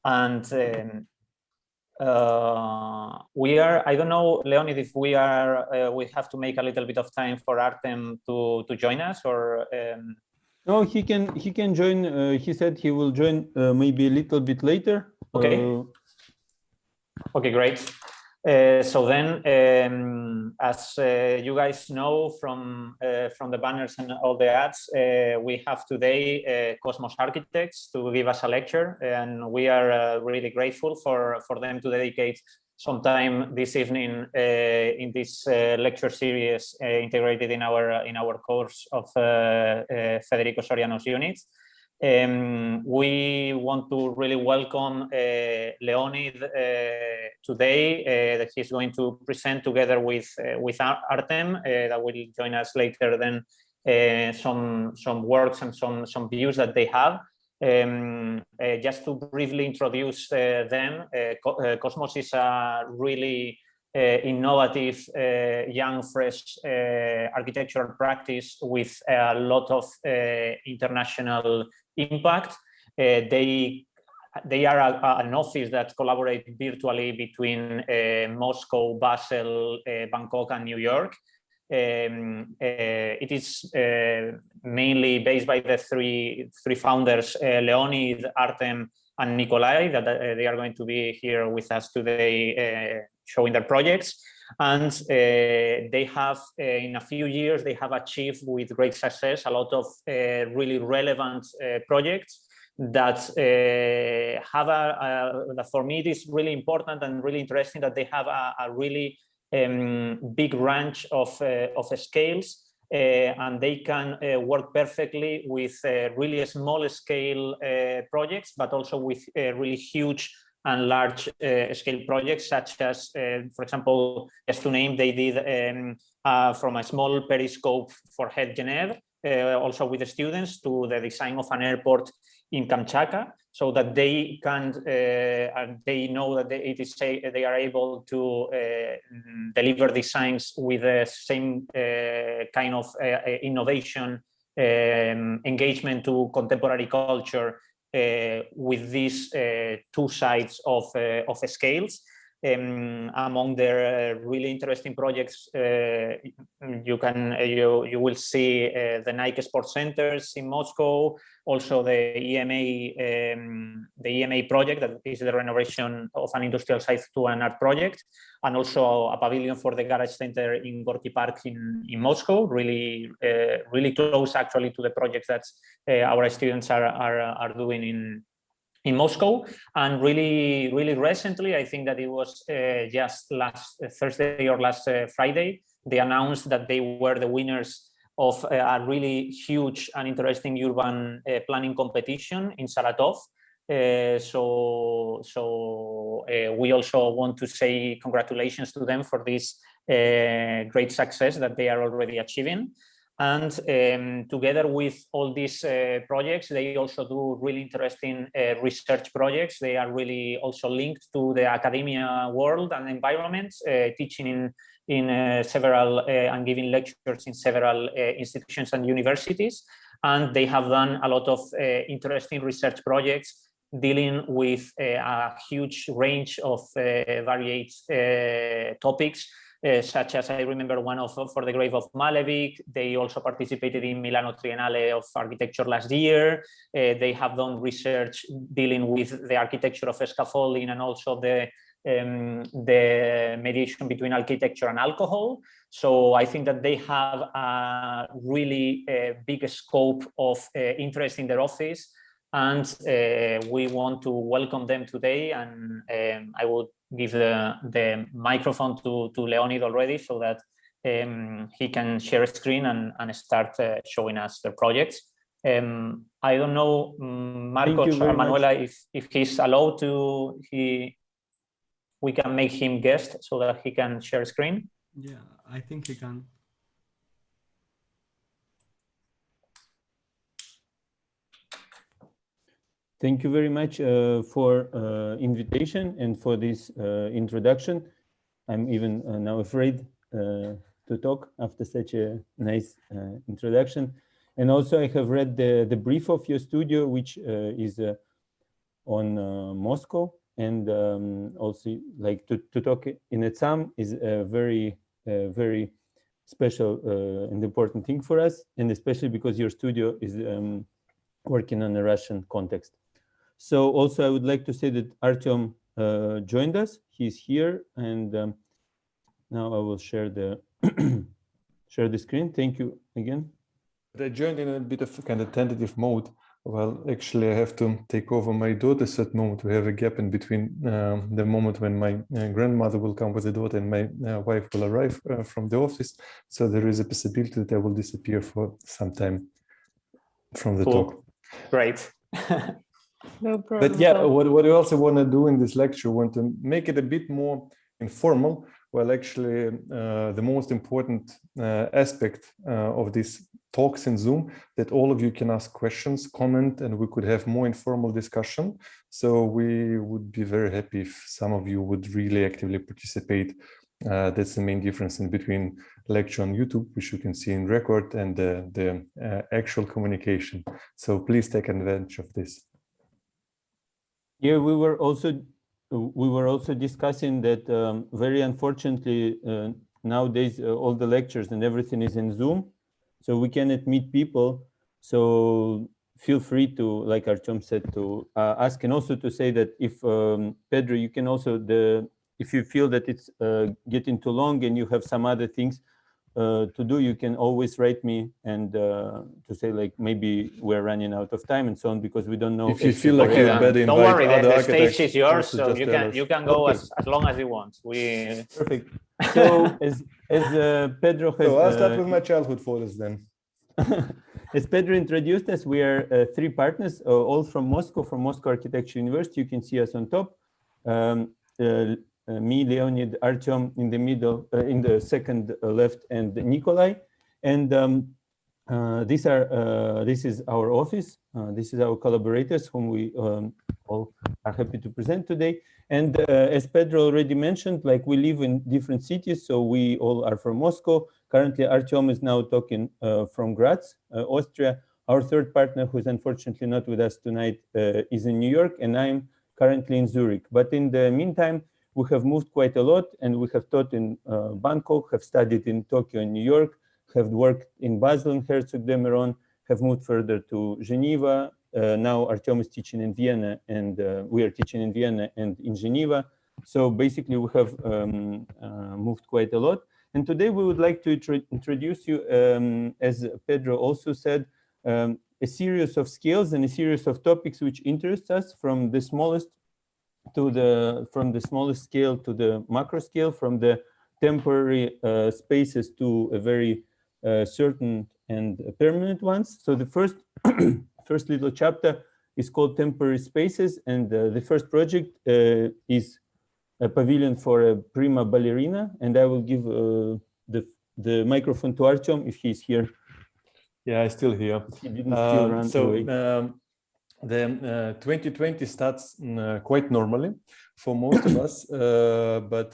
And I don't know, Leonid, if we have to make a little bit of time for Artem to join us, or no, he can join. He said he will join maybe a little bit later. Okay. Okay, great. So then, as you guys know from the banners and all the ads, we have today Kosmos architects to give us a lecture, and we are really grateful for them to dedicate some time this evening in this lecture series integrated in our course of Federico Soriano's units. We want to really welcome Leonid today, that he's going to present together with Artem, that will join us later, then some works and some views that they have. Just to briefly introduce them, Kosmos is a really innovative, young, fresh architectural practice with a lot of international impact. They are an office that collaborates virtually between Moscow, Basel, Bangkok, and New York. It is mainly based by the three founders, Leonid, Artem, and Nikolay, that they are going to be here with us today showing their projects. And they have, in a few years, they have achieved with great success a lot of really relevant projects that have that for me it is really important and really interesting that they have a really big range of scales, and they can work perfectly with really small scale projects, but also with really huge and large scale projects, such as, for example, just to name, they did from a small periscope for Head Genève, also with the students, to the design of an airport in Kamchatka, so that they can, and they know that they are able to deliver designs with the same kind of innovation, engagement to contemporary culture, with these two sides of scales. Among their really interesting projects, you will see the Nike Sports Centers in Moscow, also the EMA project, that is the renovation of an industrial site to an art project, and also a pavilion for the Garage Center in Gorky Park in Moscow, really close actually to the projects that our students are doing in Moscow. And really recently, I think that it was just last Thursday or last Friday, they announced that they were the winners of a really huge and interesting urban planning competition in Saratov. So we also want to say congratulations to them for this great success that they are already achieving. And together with all these projects, they also do really interesting research projects. They are really also linked to the academia world and environment, teaching in several and giving lectures in several institutions and universities. And they have done a lot of interesting research projects dealing with a huge range of varied topics, such as, I remember one for the grave of Malevich. They also participated in Milano Triennale of Architecture last year. They have done research dealing with the architecture of scaffolding and also the mediation between architecture and alcohol. So I think that they have a really big scope of interest in their office, and we want to welcome them today. And I would give the microphone to Leonid already, so that he can share a screen and start showing us the projects. I don't know, Marcos or Manuela, if he's allowed to, we can make him guest so that he can share screen. Yeah, I think he can. Thank you very much for invitation and for this introduction. I'm even now afraid to talk after such a nice introduction. And also I have read the brief of your studio, which is on Moscow, and also like to talk in ETSAM is a very special and important thing for us, and especially because your studio is working on a Russian context. So also I would like to say that Artem joined us. He's here, and now I will share the share the screen. Thank you again. I joined in a bit of kind of tentative mode. Well, actually, I have to take over my daughter's at moment. We have a gap in between the moment when my grandmother will come with the daughter and my wife will arrive from the office. So there is a possibility that I will disappear for some time from the talk. Great. No problem. But yeah, what I also want to do in this lecture, want to make it a bit more informal. Well, actually, the most important aspect of this talks in Zoom, that all of you can ask questions, comment, and we could have more informal discussion. So we would be very happy if some of you would really actively participate. That's the main difference in between lecture on YouTube, which you can see in record, and the actual communication. So please take advantage of this. Yeah, we were also discussing that very unfortunately nowadays all the lectures and everything is in Zoom. So we cannot meet people. So feel free to, like Artem said, to ask, and also to say that if Pedro, you can also if you feel that it's getting too long and you have some other things to do, you can always write me and to say like maybe we're running out of time and so on, because we don't know. If you feel like you're better, don't worry, the stage is yours, so you can go okay. as long as you want. Perfect. So as Pedro has, so I'll start with my childhood photos then. As Pedro introduced us, we are 3 partners, all from Moscow Architecture University. You can see us on top. Me, Leonid, Artem in the middle, in the second left, and Nikolay. And this is our office. This is our collaborators, whom we all are happy to present today. And as Pedro already mentioned, like we live in different cities, so we all are from Moscow. Currently, Artem is now talking from Graz, Austria. Our third partner, who's unfortunately not with us tonight, is in New York, and I'm currently in Zurich. But in the meantime, we have moved quite a lot, and we have taught in Bangkok, have studied in Tokyo and New York, have worked in Basel and Herzegovina, have moved further to Geneva. Now Artem is teaching in Vienna, and we are teaching in Vienna and in Geneva. So basically we have moved quite a lot. And today we would like to introduce you, as Pedro also said, a series of skills and a series of topics which interest us, from the smallest scale to the macro scale, from the temporary spaces to a very certain and permanent ones. So the first first little chapter is called Temporary Spaces, and the first project is a pavilion for a prima ballerina, and I will give the microphone to Artem if he's here. Yeah, I'm still here. He didn't still run away. The 2020 starts quite normally for most of us, but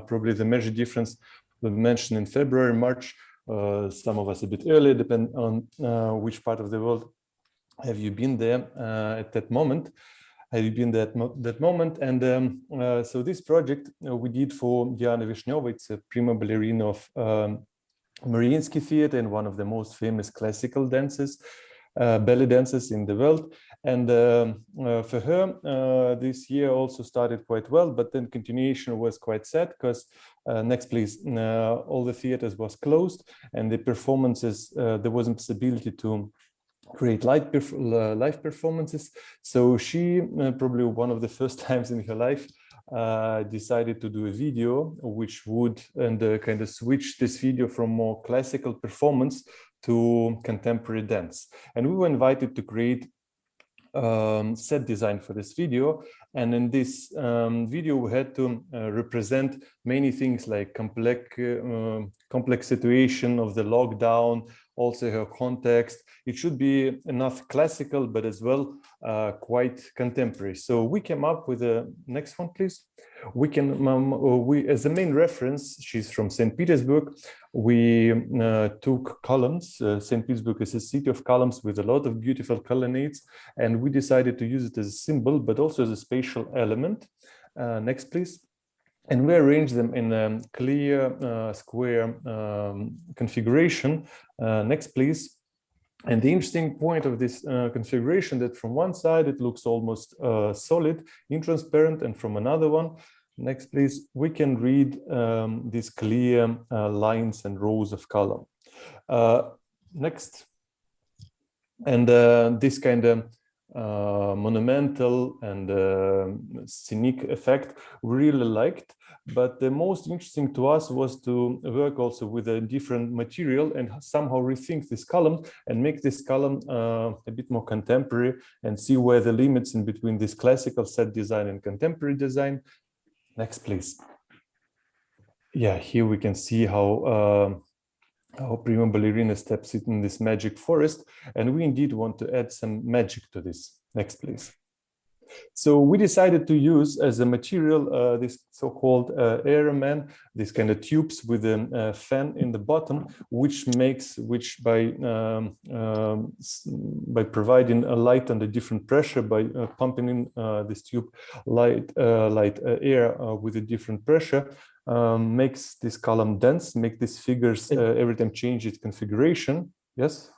probably the major difference we mentioned in February, March, some of us a bit earlier, depending on which part of the world have you been there at that moment. Have you been there at that moment? And so this project we did for Diana Vishneva. It's a prima ballerina of Mariinsky Theater and one of the most famous classical dances, ballet dancers in the world. And for her, this year also started quite well, but then continuation was quite sad because next please, all the theaters was closed, and the performances, there wasn't possibility to create live performances. So she probably one of the first times in her life decided to do a video which would kind of switch this video from more classical performance to contemporary dance. And we were invited to create set design for this video, and in this video we had to represent many things like complex situation of the lockdown, also her context. It should be not classical, but as well quite contemporary. So we came up with the next one, please. We can, as the main reference, she's from St. Petersburg. We took columns. St. Petersburg is a city of columns with a lot of beautiful colonnades, and we decided to use it as a symbol, but also as a spatial element. Next, please. And we arrange them in a clear square configuration. Next, please. And the interesting point of this configuration that from one side it looks almost solid, intransparent, and from another one, next please, we can read these clear lines and rows of column. Next. And this kind of monumental and scenic effect we really liked, but the most interesting to us was to work also with a different material and somehow rethink this column and make this column a bit more contemporary and see where the limits in between this classical set design and contemporary design. Next, please. Yeah, here we can see how prima ballerina steps in this magic forest, and we indeed want to add some magic to this. Next, please. So we decided to use as a material this so-called airman, these kind of tubes with a fan in the bottom, which by providing a light under different pressure, by pumping in this tube light air with a different pressure, makes this column dense, make these figures every time change its configuration. Yes?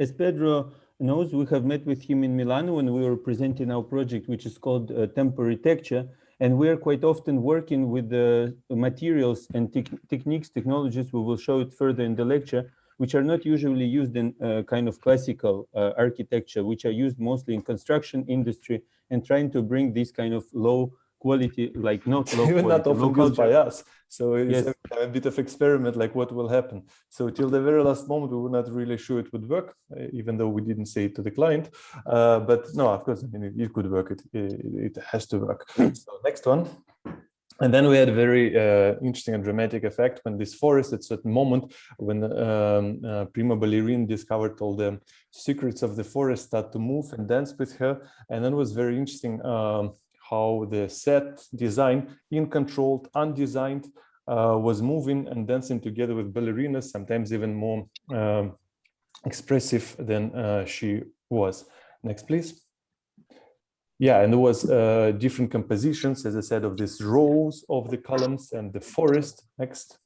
As Pedro knows, we have met with him in Milan when we were presenting our project, which is called temporary texture, and we are quite often working with the materials and technologies, we will show it further in the lecture, which are not usually used in kind of classical architecture, which are used mostly in construction industry, and trying to bring this kind of low quality, like not low even quality, not often used by us. So it's yes. a bit of experiment, like what will happen. So till the very last moment, we were not really sure it would work, even though we didn't say it to the client. But no, of course, I mean, it could work. It has to work. So next one. And then we had a very interesting and dramatic effect when this forest, at a certain moment, when prima ballerina discovered all the secrets of the forest, start to move and dance with her. And then it was very interesting how the set design, in controlled, undesigned, was moving and dancing together with ballerinas, sometimes even more expressive than she was. Next, please. Yeah, and there was different compositions, as I said, of these rows of the columns and the forest. Next.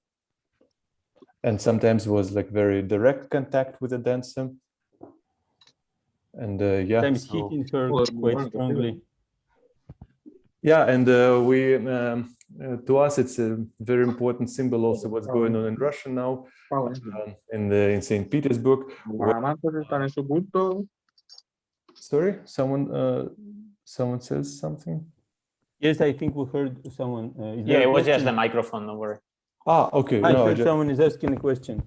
And sometimes it was like very direct contact with the dancer. And yeah. Sometimes hitting her quite strongly. Yeah, and to us, it's a very important symbol also what's going on in Russia now, in St. Petersburg. Sorry, someone says something? Yes, I think we heard someone. Yeah, it was just the microphone, don't worry. Ah, okay. I heard someone is asking a question.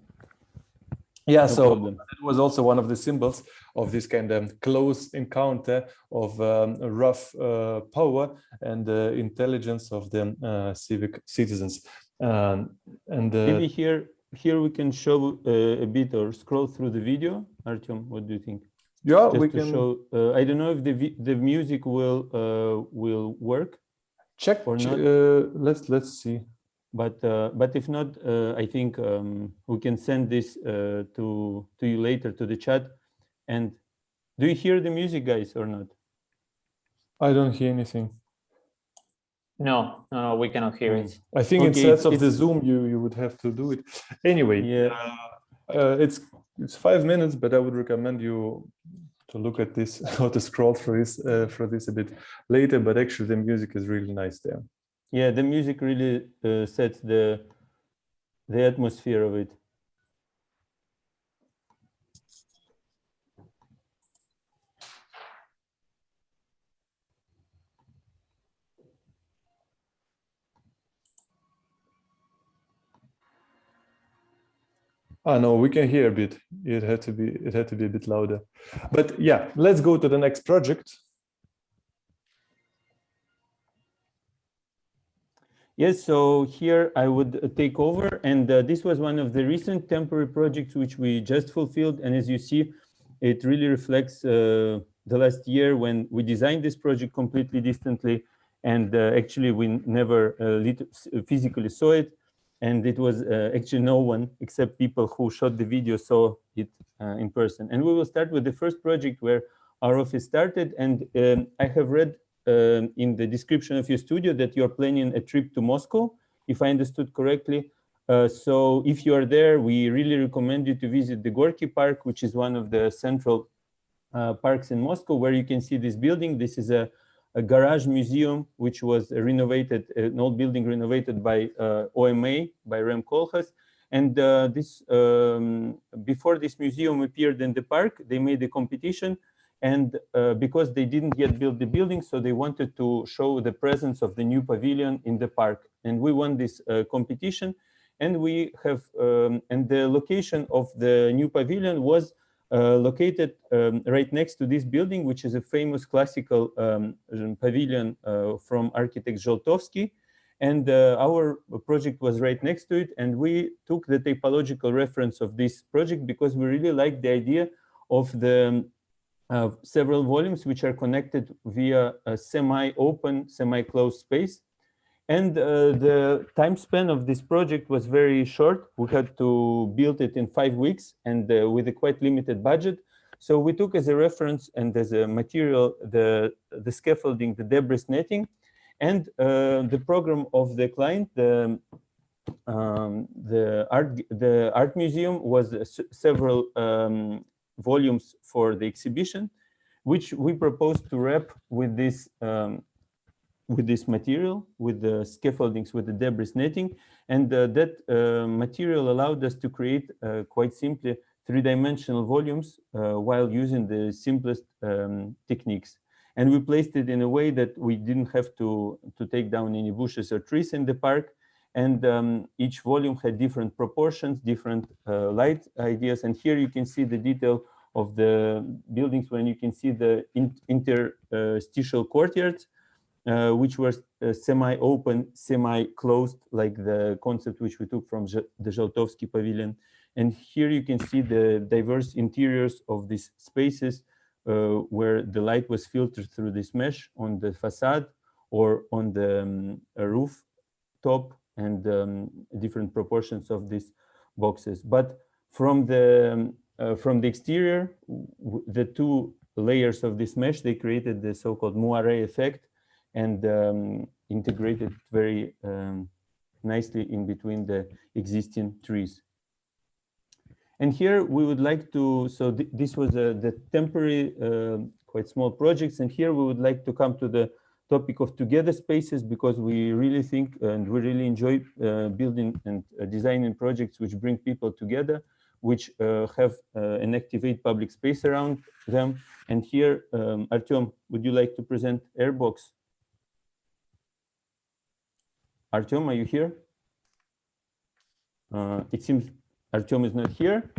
Yeah, No so problem. it was also one of the symbols of this kind of close encounter of rough power and intelligence of the civic citizens. Maybe here we can show a bit or scroll through the video. Artem, what do you think? Yeah, just we to can show. I don't know if the music will work. check or not. Let's see. But if not, I think we can send this to you later to the chat. And do you hear the music, guys, or not? I don't hear anything. No, we cannot hear it. I think Okay, instead of the Zoom, you would have to do it. Anyway, yeah. It's 5 minutes, but I would recommend you to look at this or to scroll through this a bit later. But actually, the music is really nice there. Yeah, the music really sets the atmosphere of it. No, we can hear a bit. It had to be a bit louder. But yeah, let's go to the next project. Yes, so here I would take over, and this was one of the recent temporary projects which we just fulfilled. And as you see, it really reflects the last year when we designed this project completely distantly, and actually we never physically saw it. And it was actually no one except people who shot the video saw it in person. And we will start with the first project where our office started. And I have read in the description of your studio that you're planning a trip to Moscow, if I understood correctly. So if you are there, we really recommend you to visit the Gorky Park, which is one of the central parks in Moscow, where you can see this building. This is a garage museum, which was renovated, an old building renovated by OMA, by Rem Koolhaas. And before this museum appeared in the park, they made a competition. And because they didn't yet build the building, so they wanted to show the presence of the new pavilion in the park. And we won this competition. And we have, and the location of the new pavilion was located right next to this building, which is a famous classical pavilion from architect Zholtovsky. And our project was right next to it. And we took the typological reference of this project because we really liked the idea of the several volumes which are connected via a semi-open, semi-closed space. And the time span of this project was very short. We had to build it in 5 weeks and with a quite limited budget. So we took as a reference and as a material the scaffolding, the debris netting, and the program of the client, the art museum was several volumes for the exhibition, which we proposed to wrap with this material, with the scaffoldings, with the debris netting. And that material allowed us to create quite simply three-dimensional volumes while using the simplest techniques. And we placed it in a way that we didn't have to take down any bushes or trees in the park. And each volume had different proportions, different light ideas. And here you can see the detail of the buildings when you can see the interstitial courtyards, which were semi-open, semi-closed, like the concept which we took from the Zholtovsky pavilion. And here you can see the diverse interiors of these spaces where the light was filtered through this mesh on the facade or on the roof top, and different proportions of these boxes. But from the exterior, the two layers of this mesh, they created the so-called moiré effect and integrated very nicely in between the existing trees. And here we would like to, so this was the temporary, quite small projects. And here we would like to come to the topic of together spaces, because we really think and we really enjoy building and designing projects which bring people together, which have and activate public space around them. And here, Artem, would you like to present Airbox? Artem, are you here? It seems Artem is not here,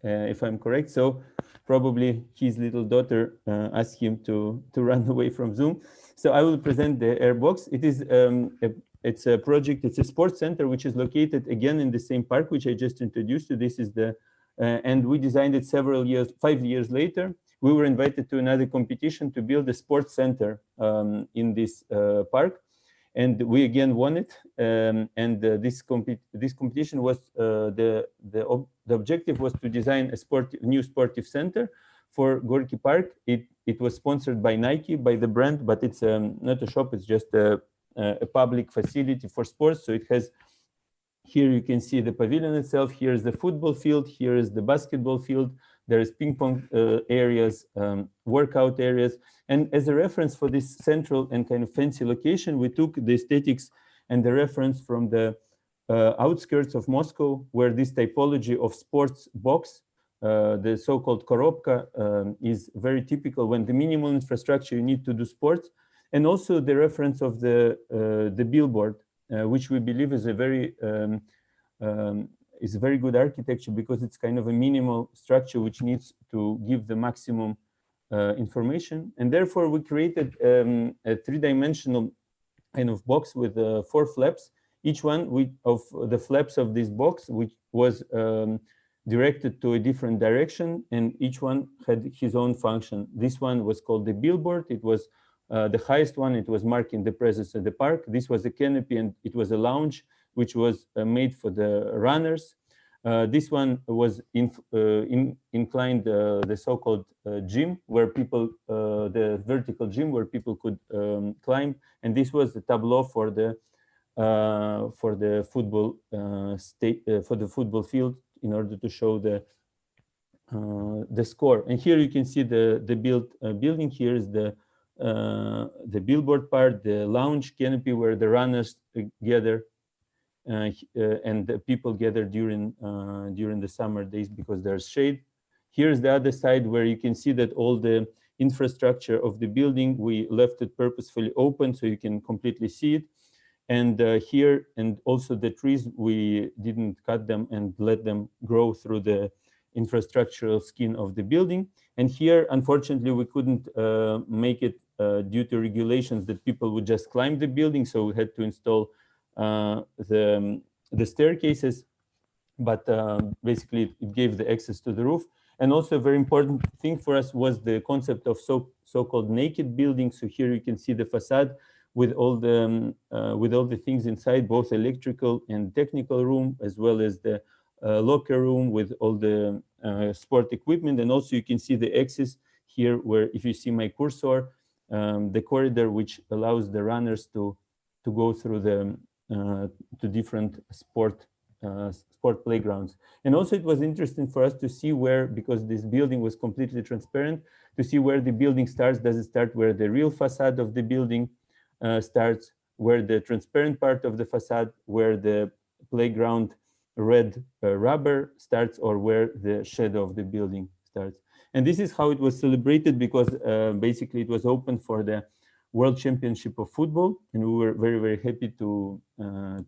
if I'm correct. So probably his little daughter asked him to run away from Zoom. So I will present the Airbox. It is it's a project, it's a sports center which is located again in the same park which I just introduced you. This is the and we designed it several years, 5 years later. We were invited to another competition to build a sports center in this park, and we again won it. This competition was the objective was to design a new sportive center for Gorky Park. It was sponsored by Nike, by the brand, but it's not a shop, it's just a public facility for sports. So it has, here you can see the pavilion itself, here is the football field, here is the basketball field, there is ping pong areas, workout areas. And as a reference for this central and kind of fancy location, we took the aesthetics and the reference from the outskirts of Moscow, where this typology of sports box, the so-called korobka, is very typical when the minimal infrastructure you need to do sports, and also the reference of the billboard, which we believe is a very good architecture, because it's kind of a minimal structure which needs to give the maximum information. And therefore we created a three-dimensional kind of box with 4 flaps, each one of the flaps of this box, which was directed to a different direction, and each one had his own function. This one was called the billboard. It was the highest one. It was marking the presence of the park. This was the canopy, and it was a lounge, which was made for the runners. This one was inclined the so-called gym, where people, the vertical gym where people could climb, and this was the tableau for the football for the football field in order to show the score. And here you can see the building. Here is the billboard part, the lounge canopy where the runners gather. And the people gather during the summer days because there's shade. Here's the other side where you can see that all the infrastructure of the building, we left it purposefully open so you can completely see it. And here, and also the trees, we didn't cut them and let them grow through the infrastructural skin of the building. And here, unfortunately, we couldn't make it due to regulations that people would just climb the building. So we had to install the staircases, but basically it gave the access to the roof. And also a very important thing for us was the concept of so-called naked building. So here you can see the facade with all the things inside, both electrical and technical room, as well as the locker room with all the sport equipment. And also you can see the access here, where if you see my cursor, the corridor which allows the runners to go through the to different sport playgrounds. And also it was interesting for us to see where, because this building was completely transparent, to see where the building starts. Does it start where the real facade of the building starts, where the transparent part of the facade, where the playground red rubber starts, or where the shadow of the building starts. And this is how it was celebrated, because basically it was open for the World Championship of Football, and we were very, very happy to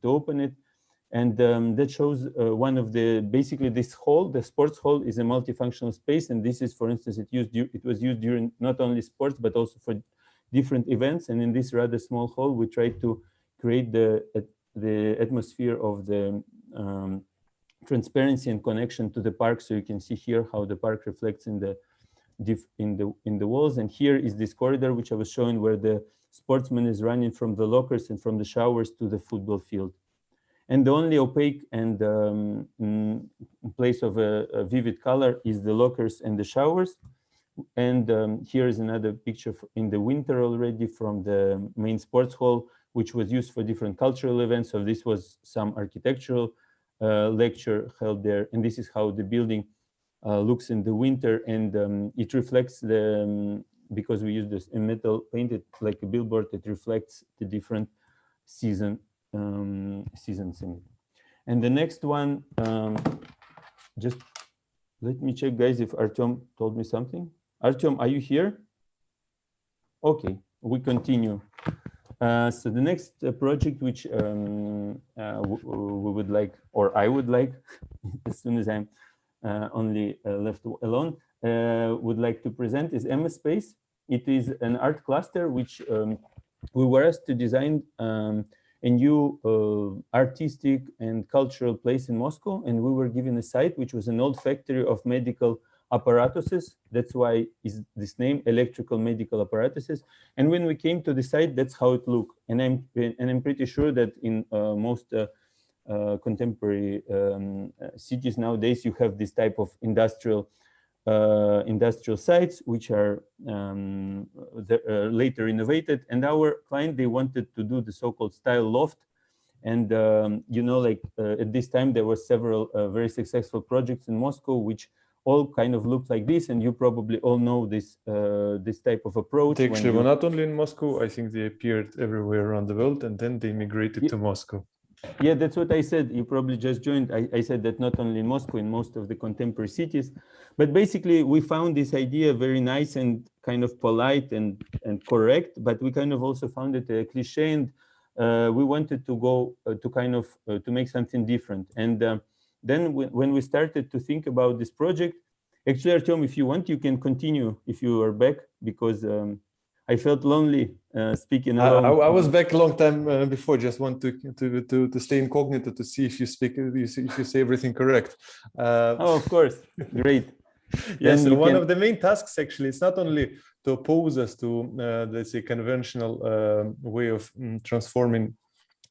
open it. And that shows one of the, basically this hall, the sports hall, is a multifunctional space. And this is, for instance, it was used during not only sports, but also for different events. And in this rather small hall, we tried to create the atmosphere of the transparency and connection to the park. So you can see here how the park reflects in the walls. And here is this corridor which I was showing, where the sportsman is running from the lockers and from the showers to the football field. And the only opaque and place of a vivid color is the lockers and the showers. And here is another picture in the winter already from the main sports hall, which was used for different cultural events. So this was some architectural lecture held there. And this is how the building looks in the winter. And it reflects the, because we use this in metal painted like a billboard, it reflects the different seasons. And the next one, just let me check, guys, if Artem told me something. Artem, are you here? Okay, we continue. So the next project which we would like, or I would like, as soon as I'm only left alone, would like to present is MS Space. It is an art cluster which we were asked to design a new artistic and cultural place in Moscow, and we were given a site which was an old factory of medical apparatuses. That's why is this name, electrical medical apparatuses. And when we came to the site, that's how it looked. And I'm pretty sure that in most contemporary cities nowadays, you have this type of industrial sites, which are later innovated. And our client, they wanted to do the so-called style loft. And you know, like at this time, there were several very successful projects in Moscow, which all kind of look like this. And you probably all know this this type of approach. They actually were not only in Moscow. I think they appeared everywhere around the world, and then they migrated to Moscow. Yeah, that's what I said. You probably just joined. I said that not only in Moscow, in most of the contemporary cities. But basically, we found this idea very nice and kind of polite and correct, but we kind of also found it a cliche, and we wanted to go to kind of to make something different. And then when we started to think about this project, actually, Artem, if you want, you can continue if you are back, because I felt lonely speaking I alone. was back a long time before. Just want to stay incognito to see if you speak, if you say everything correct. Oh, of course, great. Yes, so one of the main tasks actually is not only to oppose us to let's say conventional way of transforming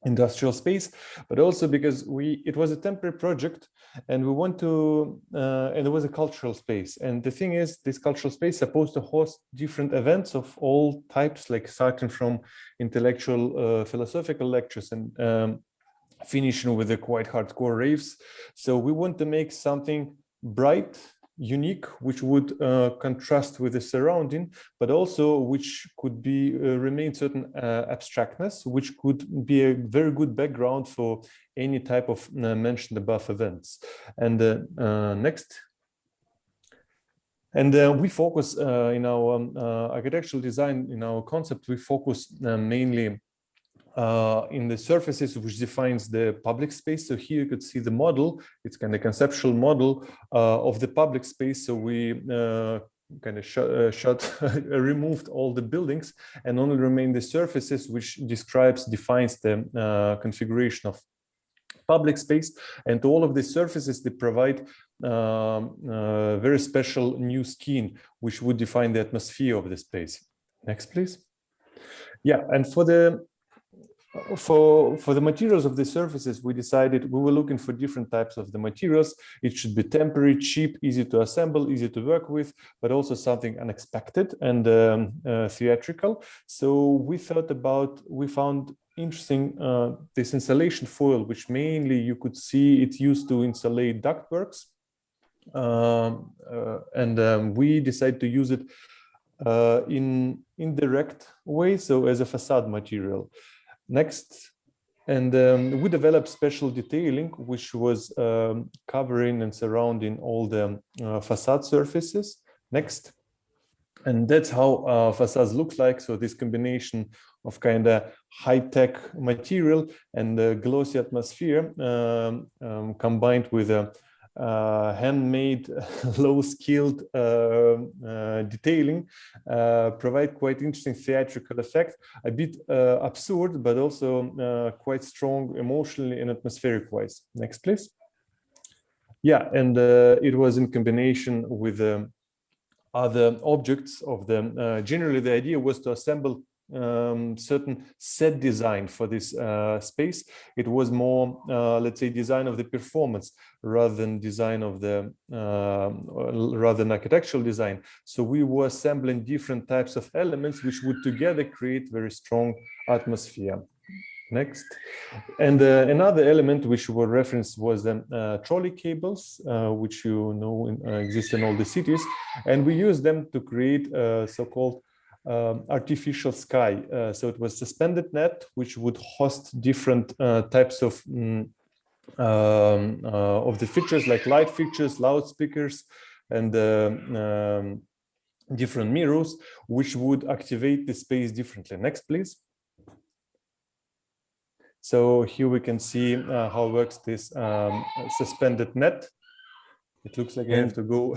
industrial space, but also because it was a temporary project, and we want to and it was a cultural space. And the thing is, this cultural space is supposed to host different events of all types, like starting from intellectual philosophical lectures and finishing with the quite hardcore raves. So we want to make something bright, unique, which would contrast with the surrounding, but also which could be remain certain abstractness, which could be a very good background for any type of mentioned above events. And next. And we focus in our architectural design, in our concept, we focus mainly in the surfaces which defines the public space. So here you could see the model. It's kind of conceptual model of the public space. So we kind of removed all the buildings and only remain the surfaces, which defines the configuration of public space. And to all of these surfaces, they provide very special new skin, which would define the atmosphere of the space. Next, please. Yeah, and for the materials of the surfaces, we decided we were looking for different types of the materials. It should be temporary, cheap, easy to assemble, easy to work with, but also something unexpected and theatrical. So we found interesting this insulation foil, which mainly you could see it's used to insulate ductworks. We decided to use it in indirect way, so as a facade material. Next, and we developed special detailing, which was covering and surrounding all the facade surfaces. Next, and that's how facades look like. So this combination of kind of high-tech material and the glossy atmosphere combined with a handmade, low-skilled detailing provide quite interesting theatrical effect, a bit absurd, but also quite strong emotionally and atmospheric-wise. Next, please. Yeah, and it was in combination with other objects of the. Generally, the idea was to assemble certain set design for this space. It was more, let's say, design of the performance rather than design of the rather than architectural design. So we were assembling different types of elements which would together create very strong atmosphere. Next, and another element which were referenced was the trolley cables, which you know exist in all the cities, and we use them to create so-called artificial sky. So it was suspended net, which would host different types of the features, like light fixtures, loudspeakers, and different mirrors, which would activate the space differently. Next, please. So here we can see how works this suspended net. It looks like I have to go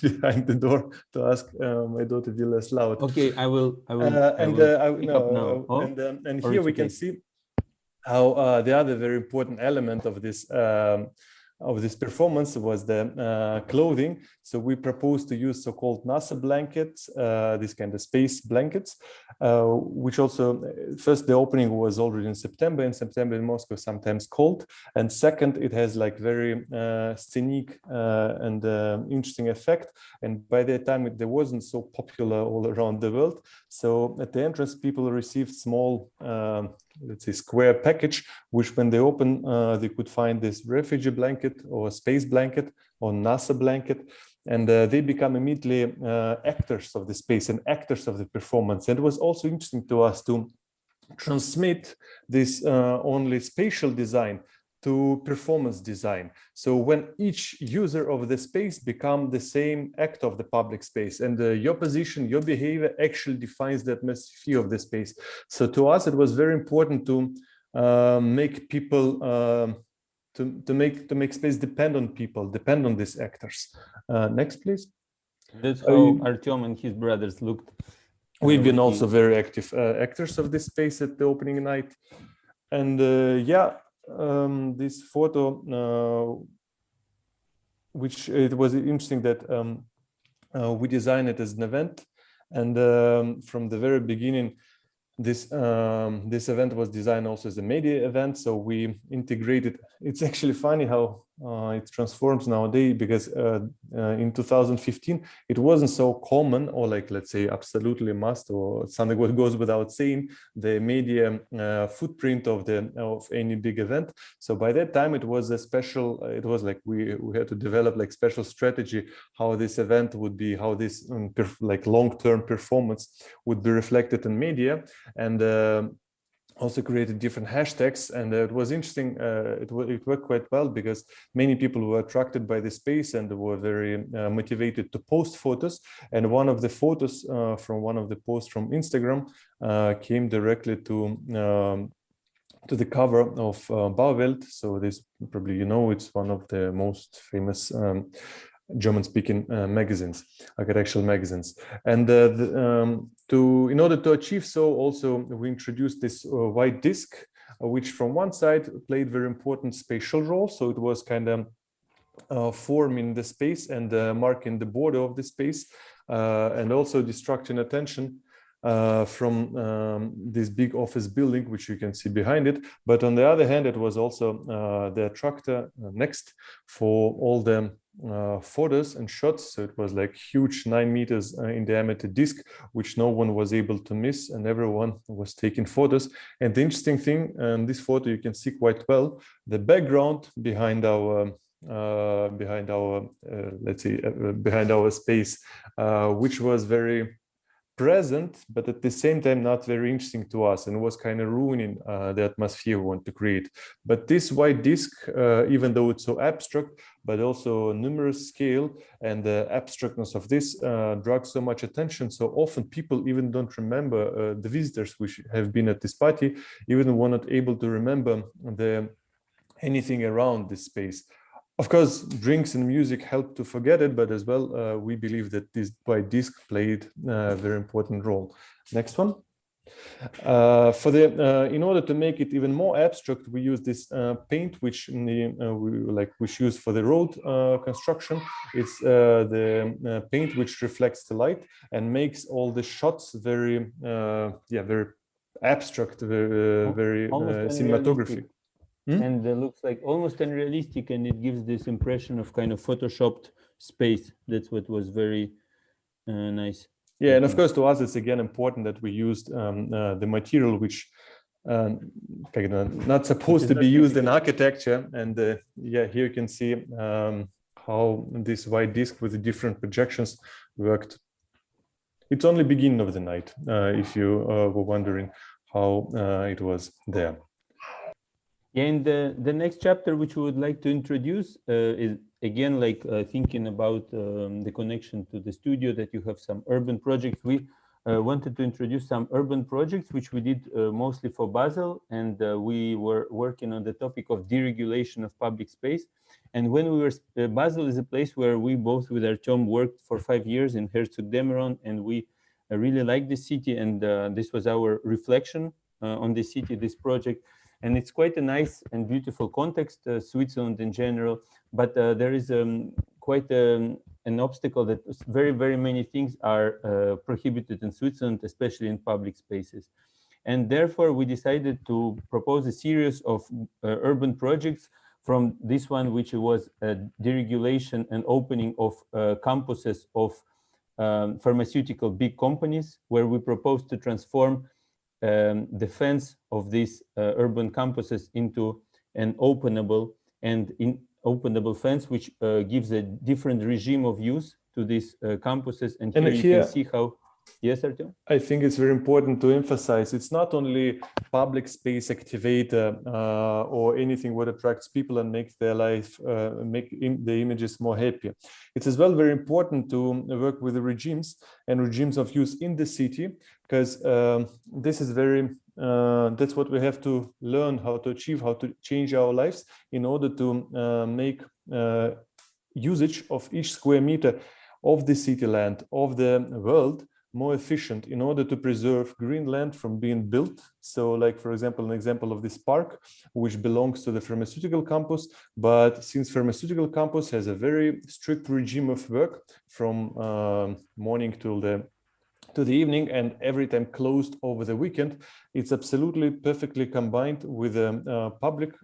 behind the door to ask my daughter to be less loud. Okay, I will. And here we can see how the other very important element of this performance was the clothing. So we proposed to use so-called NASA blankets, these kind of space blankets, which also, first, the opening was already in September. In September in Moscow, sometimes cold. And second, it has like very scenic and interesting effect. And by that time, it wasn't so popular all around the world. So at the entrance, people received small, let's say, square package, which when they open, they could find this refugee blanket or space blanket or NASA blanket. And they become immediately actors of the space and actors of the performance. And it was also interesting to us to transmit this only spatial design to performance design. So when each user of the space become the same actor of the public space, and your position, your behavior actually defines the atmosphere of the space. So to us, it was very important to make people to make space depend on people, depend on these actors. Next, please. That's how Artem and his brothers looked. we've been also very active actors of this space at the opening night. And this photo, which it was interesting that we designed it as an event, and from the very beginning, this event was designed also as a media event. So we integrated. It's actually funny how it transforms nowadays, because in 2015 it wasn't so common, or like, let's say, absolutely must, or something what goes without saying, the media footprint of any big event. So by that time it was a special, it was like we had to develop like special strategy how this event would be, how this like long-term performance would be reflected in media, and also created different hashtags. And it was interesting, it worked quite well, because many people were attracted by the space and were very motivated to post photos. And one of the photos from one of the posts from Instagram came directly to the cover of Bauwelt. So this, probably you know, it's one of the most famous German-speaking magazines, architectural magazines. And in order to achieve so, also we introduced this white disc, which from one side played very important spatial role. So it was kind of forming the space and marking the border of the space, and also distracting attention from this big office building, which you can see behind it. But on the other hand, it was also the attractor next for all the photos and shots. So it was like huge 9 meters in diameter disc, which no one was able to miss, and everyone was taking photos. And the interesting thing, this photo you can see quite well, the background behind our let's say behind our space, which was very present, but at the same time not very interesting to us, and was kind of ruining the atmosphere we want to create. But this white disc, even though it's so abstract, but also numerous scale, and the abstractness of this draws so much attention. So often people even don't remember, the visitors which have been at this party even were not able to remember anything around this space. Of course, drinks and music help to forget it, but as well, we believe that this white disc played a very important role. Next one. In order to make it even more abstract, we use this paint, which we use for the road construction. It's the paint which reflects the light and makes all the shots very, very abstract, very cinematography. And it looks like almost unrealistic, and it gives this impression of kind of photoshopped space. That's what was very nice. Yeah, and of course to us it's again important that we used the material which not supposed to be used in architecture. And here you can see how this white disc with the different projections worked. It's only beginning of the night, if you were wondering how it was there. Yeah, and the next chapter which we would like to introduce is again thinking about the connection to the studio, that you have some urban projects. We wanted to introduce some urban projects which we did mostly for Basel, and we were working on the topic of deregulation of public space. And when we were, Basel is a place where we both with Artem worked for 5 years in Herzegovina, and we really like the city, and this was our reflection on the city, this project. And it's quite a nice and beautiful context, Switzerland in general, but there is quite an obstacle that very, very many things are prohibited in Switzerland, especially in public spaces. And therefore, we decided to propose a series of urban projects, from this one, which was deregulation and opening of campuses of pharmaceutical big companies, where we propose to transform the fence of these urban campuses into an openable fence, which gives a different regime of use to these campuses. And here you can see how. Yes, Artem? I think it's very important to emphasize it's not only public space activator or anything what attracts people and makes their life, the images more happier. It's as well very important to work with the regimes and regimes of use in the city, because this is very, that's what we have to learn how to achieve, how to change our lives in order to make usage of each square meter of the city land, of the world, more efficient in order to preserve green land from being built. So like, for example, an example of this park, which belongs to the pharmaceutical campus, but since pharmaceutical campus has a very strict regime of work from morning till to the evening and every time closed over the weekend, it's absolutely perfectly combined with public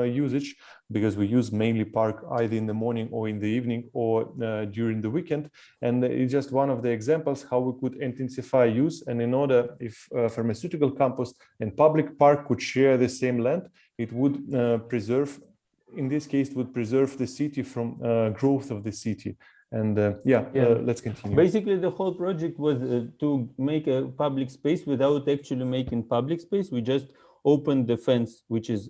usage, because we use mainly park either in the morning or in the evening or during the weekend. And it's just one of the examples how we could intensify use. And in order, if pharmaceutical campus and public park could share the same land, it would preserve, in this case, would preserve the city from growth of the city. And let's continue. Basically, the whole project was to make a public space without actually making public space. We just opened the fence, which is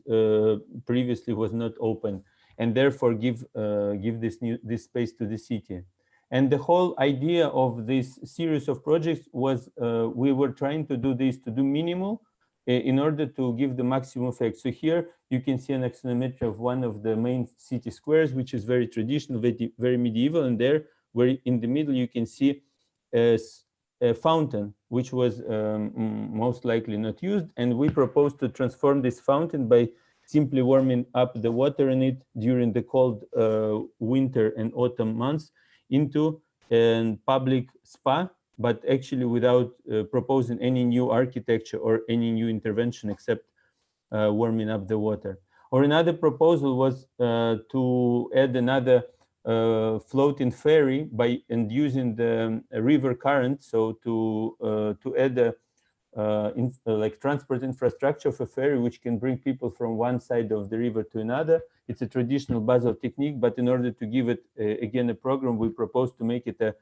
previously was not open, and therefore give this space to the city. And the whole idea of this series of projects was we were trying to do minimal in order to give the maximum effect. So here you can see an axonometry of one of the main city squares, which is very traditional, very medieval. And there, where in the middle, you can see a fountain, which was most likely not used. And we proposed to transform this fountain by simply warming up the water in it during the cold winter and autumn months into a public spa, but actually without proposing any new architecture or any new intervention except warming up the water. Or another proposal was to add another floating ferry by using the river current, so to add like transport infrastructure of a ferry which can bring people from one side of the river to another. It's a traditional Basel technique, but in order to give it again a program, we propose to make it a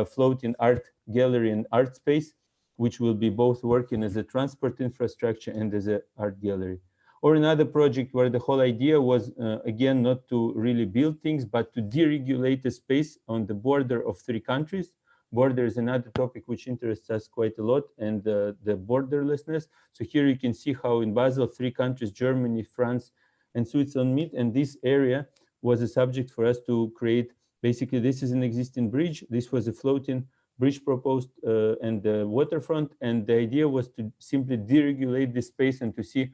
floating art gallery and art space, which will be both working as a transport infrastructure and as an art gallery. Or another project where the whole idea was, again, not to really build things, but to deregulate the space on the border of 3 countries. Border is another topic which interests us quite a lot, and the borderlessness. So here you can see how in Basel, 3 countries, Germany, France, and Switzerland meet, and this area was a subject for us to create. Basically, this is an existing bridge. This was a floating bridge proposed and the waterfront. And the idea was to simply deregulate the space and to see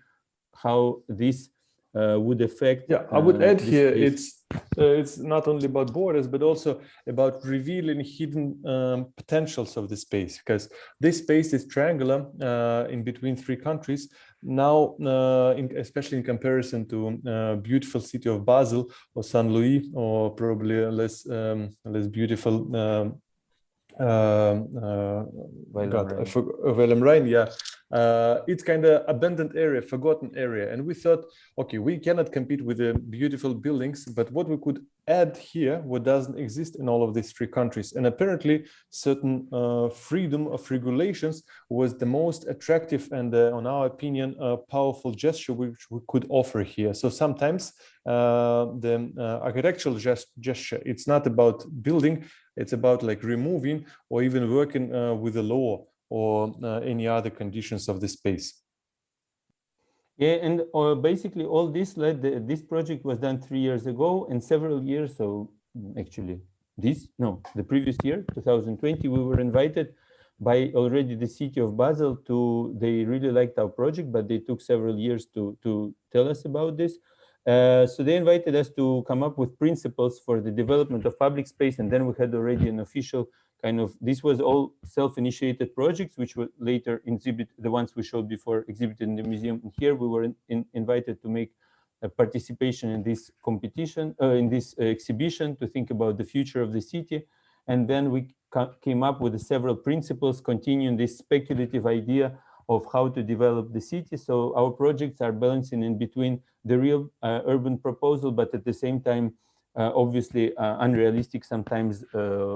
how this would affect. Yeah, I would add here, it's not only about borders, but also about revealing hidden potentials of the space, because this space is triangular in between 3 countries. Now, especially in comparison to beautiful city of Basel or Saint Louis, or probably less beautiful Willem Rijn, yeah. It's kind of abandoned area, forgotten area. And we thought, okay, we cannot compete with the beautiful buildings, but what we could add here, what doesn't exist in all of these 3 countries. And apparently certain freedom of regulations was the most attractive and, on our opinion, powerful gesture which we could offer here. So sometimes the architectural gesture, it's not about building, it's about like removing or even working with the law or any other conditions of the space. Yeah, and basically all this this project was done 3 years ago, and several years, so actually the previous year, 2020, we were invited by already the city of Basel they really liked our project, but they took several years to tell us about this. So they invited us to come up with principles for the development of public space, and then we had already an official this was all self-initiated projects, which were later the ones we showed before exhibited in the museum. And here we were invited to make a participation in this competition, in this exhibition, to think about the future of the city. And then we came up with several principles, continuing this speculative idea of how to develop the city. So our projects are balancing in between the real urban proposal, but at the same time, obviously unrealistic sometimes,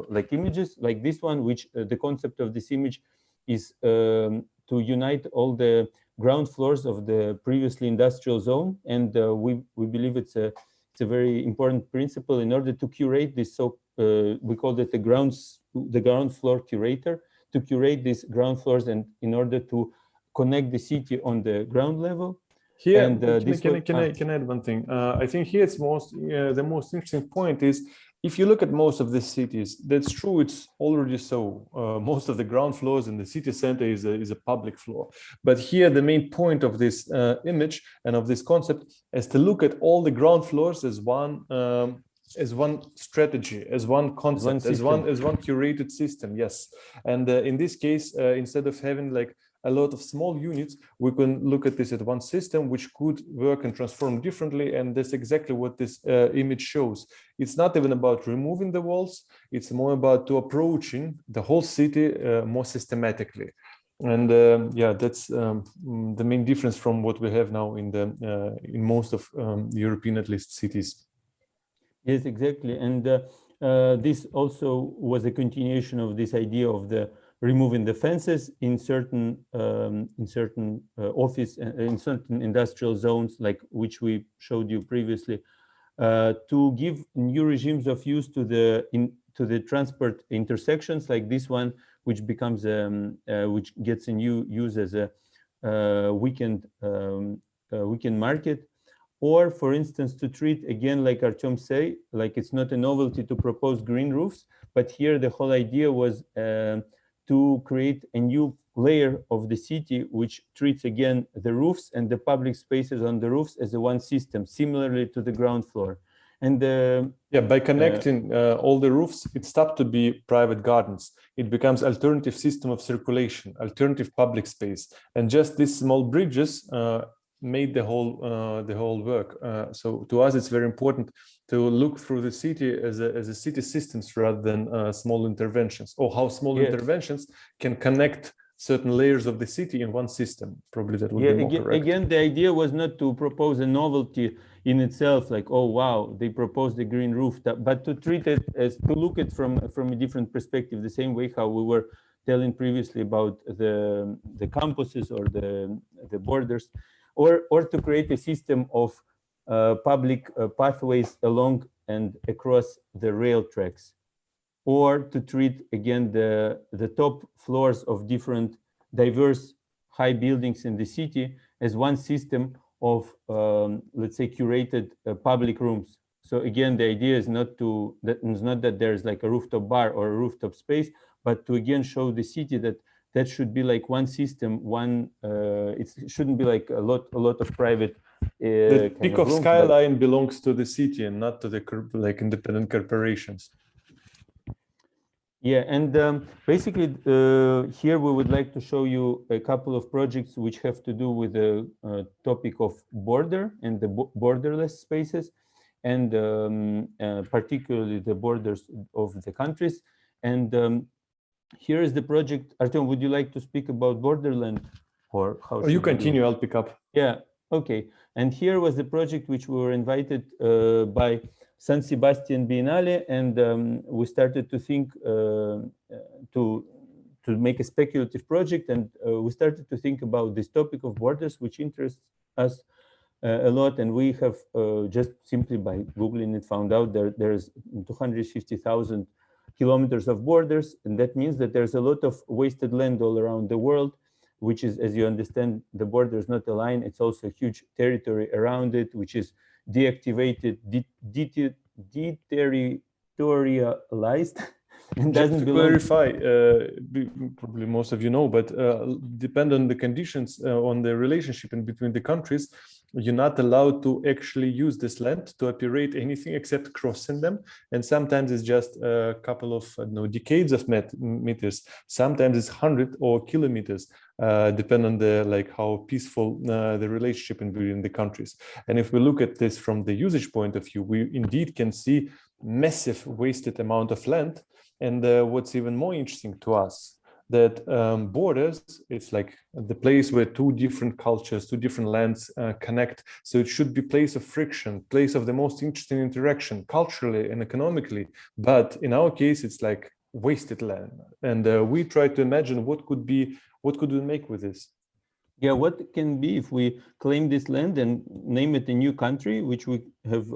like images like this one, which the concept of this image is to unite all the ground floors of the previously industrial zone. And we believe it's a very important principle in order to curate this. So we call it the ground floor curator, to curate these ground floors, and in order to connect the city on the ground level. Here, and, can I add one thing? I think here it's the most interesting point is if you look at most of the cities, that's true, it's already so. Most of the ground floors in the city center is a public floor. But here, the main point of this image and of this concept is to look at all the ground floors as one strategy, as one concept, as one curated system. Yes, and in this case, instead of having like a lot of small units, we can look at this at one system which could work and transform differently, and that's exactly what this image shows. It's not even about removing the walls, it's more about approaching the whole city more systematically. And yeah, that's the main difference from what we have now in most of European, at least, cities. Yes, exactly. And this also was a continuation of this idea of the removing the fences in certain office, in certain industrial zones, like which we showed you previously, to give new regimes of use to the transport intersections, like this one, which becomes which gets a new use as a weekend market. Or, for instance, to treat, again, like Artem say, like it's not a novelty to propose green roofs, but here the whole idea was to create a new layer of the city, which treats, again, the roofs and the public spaces on the roofs as a one system, similarly to the ground floor. And yeah, by connecting all the roofs, it stopped to be private gardens. It becomes alternative system of circulation, alternative public space. And just these small bridges made the whole work. So to us, it's very important to look through the city as a city systems rather than small interventions, or how small interventions can connect certain layers of the city in one system. Probably that would be more correct. Again, the idea was not to propose a novelty in itself, like, oh wow, they proposed the green roof, but to treat it as, to look at from a different perspective, the same way how we were telling previously about the campuses or the borders. Or to create a system of public pathways along and across the rail tracks, or to treat, again, the top floors of different diverse high buildings in the city as one system of, let's say, curated public rooms. So again, the idea is not that there's like a rooftop bar or a rooftop space, but to again show the city that should be like one system, one. It shouldn't be like a lot of private. The peak of skyline belongs to the city and not to the like independent corporations. Yeah, and basically here we would like to show you a couple of projects which have to do with the topic of border and the borderless spaces, and particularly the borders of the countries. And here is the project. Artem, would you like to speak about Borderland, or how? Or you continue, I'll pick up. Yeah, okay. And here was the project which we were invited by San Sebastian Biennale, and we started to think to make a speculative project, and we started to think about this topic of borders, which interests us a lot. And we have just simply by Googling it found out there's 250,000 kilometers of borders, and that means that there's a lot of wasted land all around the world, which is, as you understand, the border is not a line, it's also a huge territory around it, which is deactivated, deterritorialized, and doesn't belong. Clarify, probably most of you know, but depend on the conditions, on the relationship in between the countries, you're not allowed to actually use this land to operate anything except crossing them. And sometimes it's just a couple of decades of meters. Sometimes it's 100 or kilometers, depending on the how peaceful the relationship in between the countries. And if we look at this from the usage point of view, we indeed can see massive wasted amount of land. And what's even more interesting to us, that borders, it's like the place where two different cultures, two different lands connect. So it should be place of friction, place of the most interesting interaction, culturally and economically. But in our case, it's like wasted land. And we try to imagine what could we make with this? Yeah, what can be if we claim this land and name it a new country, which we have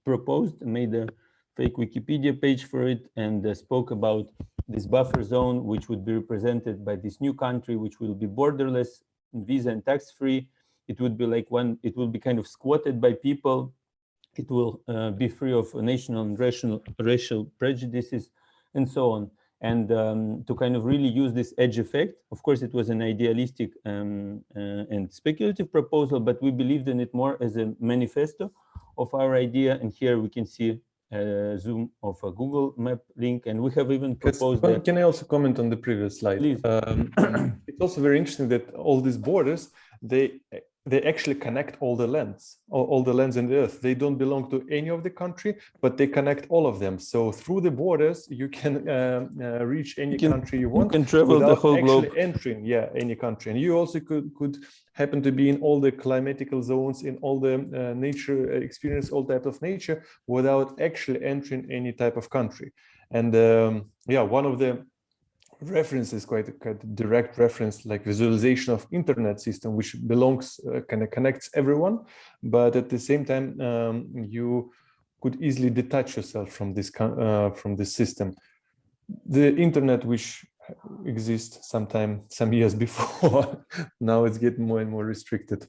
proposed, made a fake Wikipedia page for it, and spoke about this buffer zone, which would be represented by this new country, which will be borderless, visa and tax-free. It would be like it will be kind of squatted by people, it will be free of national and racial prejudices and so on. And to kind of really use this edge effect, of course, it was an idealistic and speculative proposal, but we believed in it more as a manifesto of our idea. And here we can see a zoom of a Google map link, and we have even proposed that. Can I also comment on the previous slide? Please. It's also very interesting that all these borders, they actually connect all the lands in the earth. They don't belong to any of the country, but they connect all of them. So through the borders, you can reach any country you want. You can travel the whole globe. Entering, any country. And you also could happen to be in all the climatical zones, in all the nature, experience all types of nature without actually entering any type of country. And one of the references, quite a direct reference, like visualization of internet system, which belongs, kind of connects everyone, but at the same time, you could easily detach yourself from this system. The internet, which exists some years before, now it's getting more and more restricted.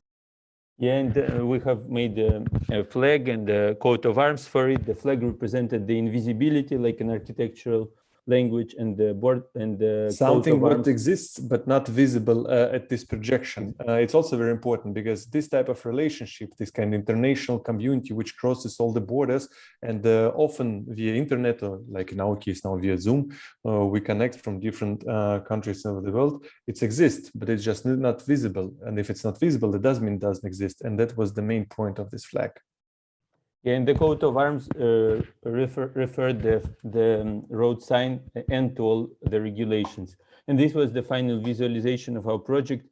Yeah, and we have made a flag and a coat of arms for it. The flag represented the invisibility, like an architectural language, and the board and the something what exists but not visible at this projection. It's also very important because this type of relationship, this kind of international community which crosses all the borders, and often via internet, or like in our case now via Zoom, we connect from different countries over the world. It exists, but it's just not visible. And if it's not visible, that doesn't mean it doesn't exist. And that was the main point of this flag. Yeah, and the coat of arms referred the road sign and to all the regulations. And this was the final visualization of our project,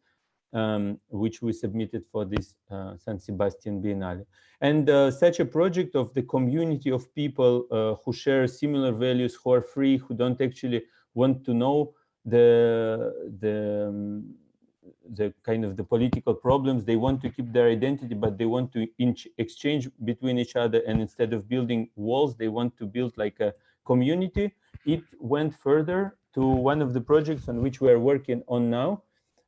which we submitted for this San Sebastian Biennale. And such a project of the community of people who share similar values, who are free, who don't actually want to know the kind of the political problems. They want to keep their identity, but they want to exchange between each other. And instead of building walls, they want to build like a community. It went further to one of the projects on which we are working on now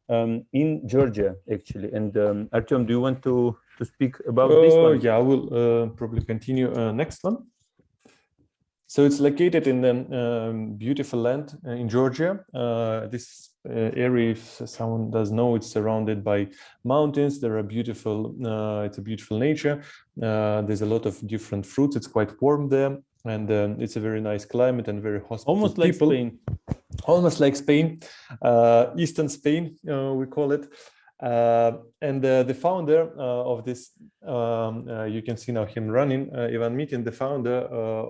in Georgia, actually. And Artem, do you want to speak about this one? Yeah, I will probably continue. Next one. So it's located in the beautiful land in Georgia. This area, if someone does know, it's surrounded by mountains. There are beautiful, it's a beautiful nature. There's a lot of different fruits. It's quite warm there. And it's a very nice climate and very hospitable Almost like people. Spain. Almost like Spain, Eastern Spain, we call it. And the founder of this, you can see now him running, Ivan Mitin, the founder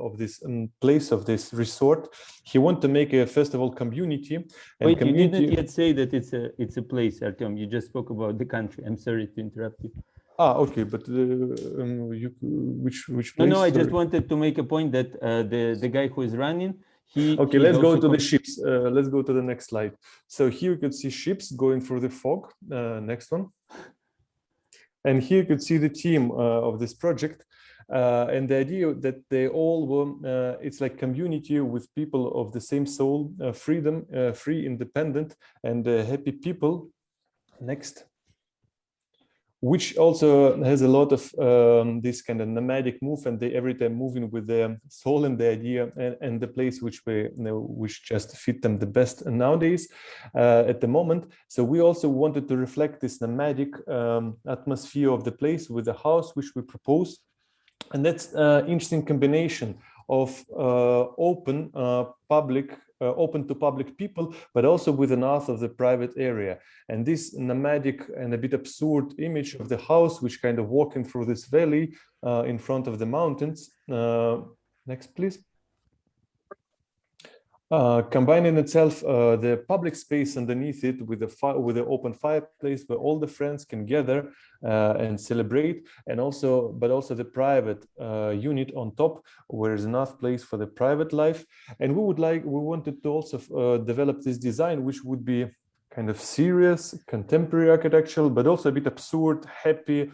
of this place, of this resort. He wanted to make a, first of all, community. And wait, community... you didn't yet say that it's a place, Artem. You just spoke about the country. I'm sorry to interrupt you. Ah, okay, but which place? No, I just wanted to make a point that the guy who is running, okay, let's go to the ships. Let's go to the next slide. So here you could see ships going through the fog. Next one. And here you could see the team of this project. And the idea that they all were, it's like community with people of the same soul, freedom, free, independent, and happy people. Next. Which also has a lot of this kind of nomadic move, and they every time moving with their soul and the idea and the place which which just fit them the best nowadays at the moment. So we also wanted to reflect this nomadic atmosphere of the place with the house which we propose, and that's interesting combination of open to public people, but also with an earth of the private area. And this nomadic and a bit absurd image of the house, which kind of walking through this valley in front of the mountains. Next, please. Combining itself the public space underneath it with the open fireplace where all the friends can gather and celebrate, and also the private unit on top where there's enough place for the private life. And we wanted to also develop this design which would be kind of serious, contemporary architectural, but also a bit absurd, happy,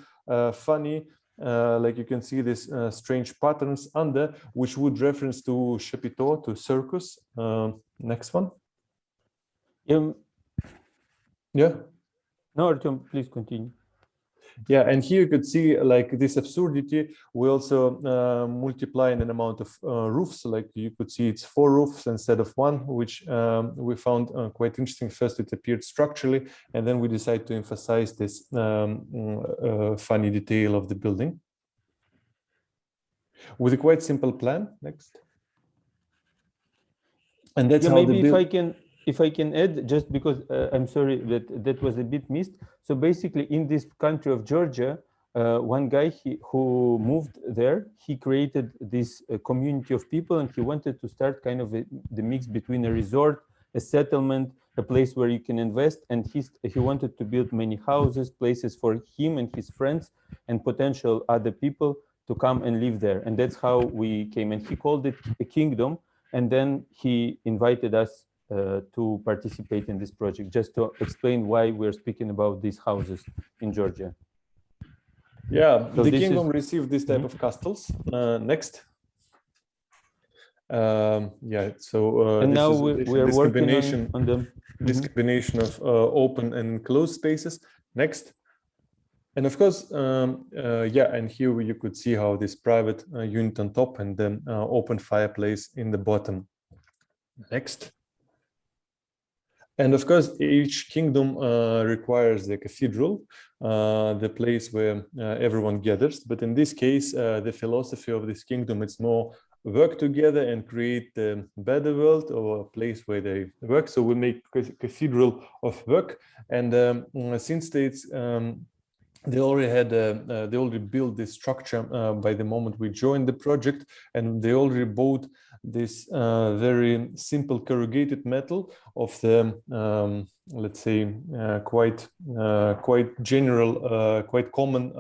funny. Like you can see this strange patterns under, which would reference to chapiteau, to circus. Next one. Yeah. No, Artem, please continue. Yeah, and here you could see like this absurdity. We also multiply in an amount of roofs. Like you could see it's 4 roofs instead of 1, which we found quite interesting. First, it appeared structurally, and then we decided to emphasize this funny detail of the building with a quite simple plan. Next. And that's yeah, how maybe the if I can add, just because I'm sorry that was a bit missed. So basically, in this country of Georgia, one guy who moved there, he created this community of people, and he wanted to start kind of the mix between a resort, a settlement, a place where you can invest, and he wanted to build many houses, places for him and his friends and potential other people to come and live there. And that's how we came, and he called it a kingdom. And then he invited us to participate in this project, just to explain why we're speaking about these houses in Georgia. Yeah, So the kingdom received this type of castles. Next. Yeah, so and this now is we are this working combination on them. This combination of open and closed spaces. Next. And of course, yeah, and here you could see how this private unit on top and then open fireplace in the bottom. Next. And of course, each kingdom requires the cathedral, the place where everyone gathers. But in this case, the philosophy of this kingdom, it's more work together and create a better world, or a place where they work. So we make a cathedral of work. And since they already built this structure by the moment we joined the project, and they already bought this very simple corrugated metal of the let's say quite general, quite common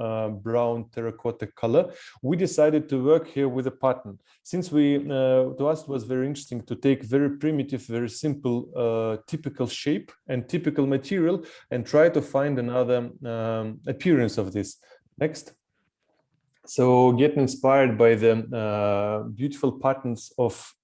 brown terracotta color. We decided to work here with a pattern, since to us it was very interesting to take very primitive, very simple, typical shape and typical material and try to find another appearance of this. Next. So getting inspired by the beautiful patterns of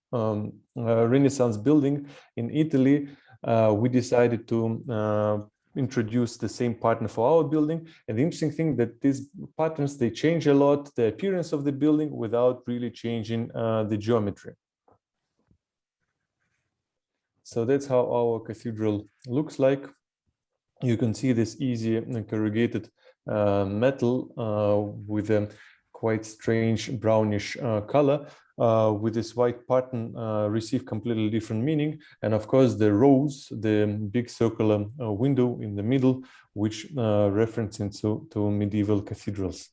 Renaissance building in Italy, we decided to introduce the same pattern for our building. And the interesting thing that these patterns, they change a lot the appearance of the building without really changing the geometry. So that's how our cathedral looks like. You can see this easy corrugated metal with a quite strange brownish color, with this white pattern receive completely different meaning. And of course the rose, the big circular window in the middle, which referencing to medieval cathedrals.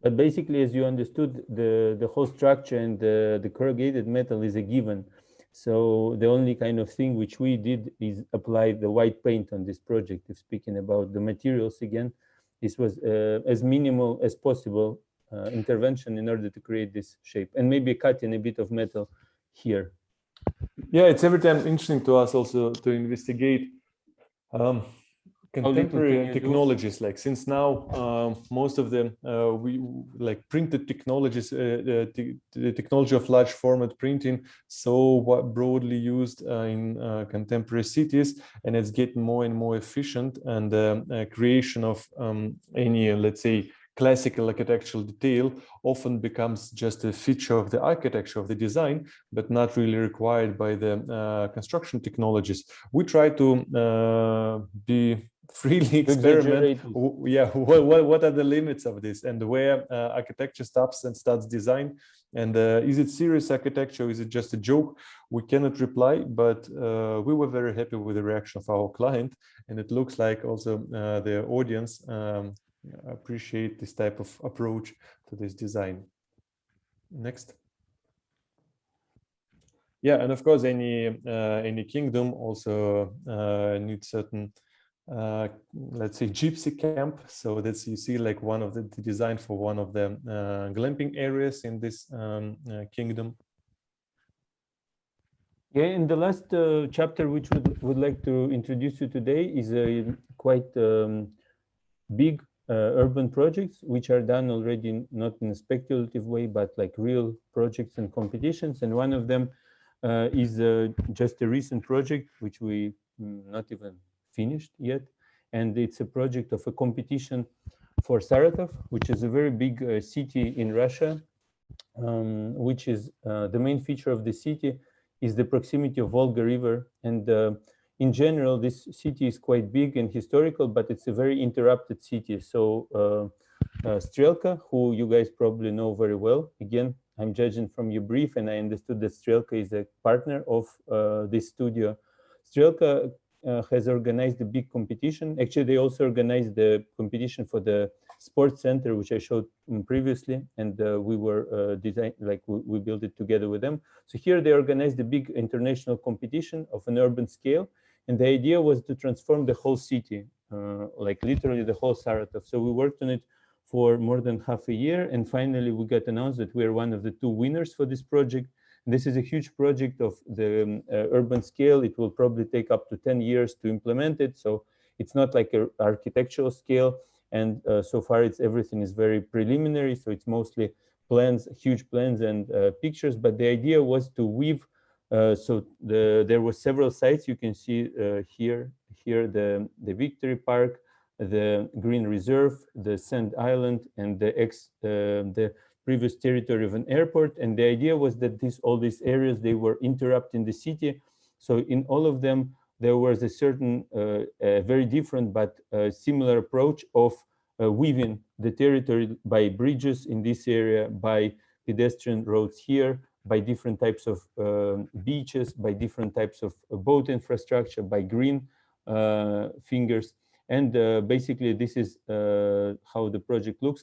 But basically, as you understood, the whole structure and the corrugated metal is a given. So the only kind of thing which we did is apply the white paint on this project. If speaking about the materials again, this was as minimal as possible intervention in order to create this shape, and maybe cutting a bit of metal here. Yeah, it's every time interesting to us also to investigate contemporary technologies. Like since now most of them we like printed technologies, the technology of large format printing, so broadly used in contemporary cities, and it's getting more and more efficient, and creation of any, let's say, classical architectural detail often becomes just a feature of the architecture, of the design, but not really required by the construction technologies. We try to be freely experiment. Yeah, what are the limits of this, and where architecture stops and starts design, and is it serious architecture, or is it just a joke? We cannot reply, but we were very happy with the reaction of our client, and it looks like also the audience appreciate this type of approach to this design. Next. Yeah, and of course any kingdom also needs certain let's say gypsy camp. So that's, you see, like one of the design for one of the glamping areas in this kingdom. Yeah, in the last chapter, which would like to introduce you today, is a quite big urban projects, which are done already, not in a speculative way, but like real projects and competitions. And one of them is just a recent project, which we not even finished yet. And it's a project of a competition for Saratov, which is a very big city in Russia, which is the main feature of the city is the proximity of Volga River. And in general, this city is quite big and historical, but it's a very interrupted city. So Strelka, who you guys probably know very well, again, I'm judging from your brief, and I understood that Strelka is a partner of this studio. Strelka has organized a big competition. Actually, they also organized the competition for the sports center, which I showed previously, and we were we built it together with them. So here they organized a big international competition of an urban scale, and the idea was to transform the whole city, like literally the whole Saratov. So we worked on it for more than half a year, and finally we got announced that we are one of the 2 winners for this project. And this is a huge project of the urban scale. It will probably take up to 10 years to implement it, so it's not like an architectural scale. And so far, everything is very preliminary, so it's mostly plans, huge plans and pictures. But the idea was to weave. There were several sites. You can see here the Victory Park, the Green Reserve, the Sand Island, and the previous territory of an airport. And the idea was that all these areas, they were interrupting the city. So in all of them, there was a certain, very different but similar approach of weaving the territory by bridges in this area, by pedestrian roads here, by different types of beaches, by different types of boat infrastructure, by green fingers. And basically, this is how the project looks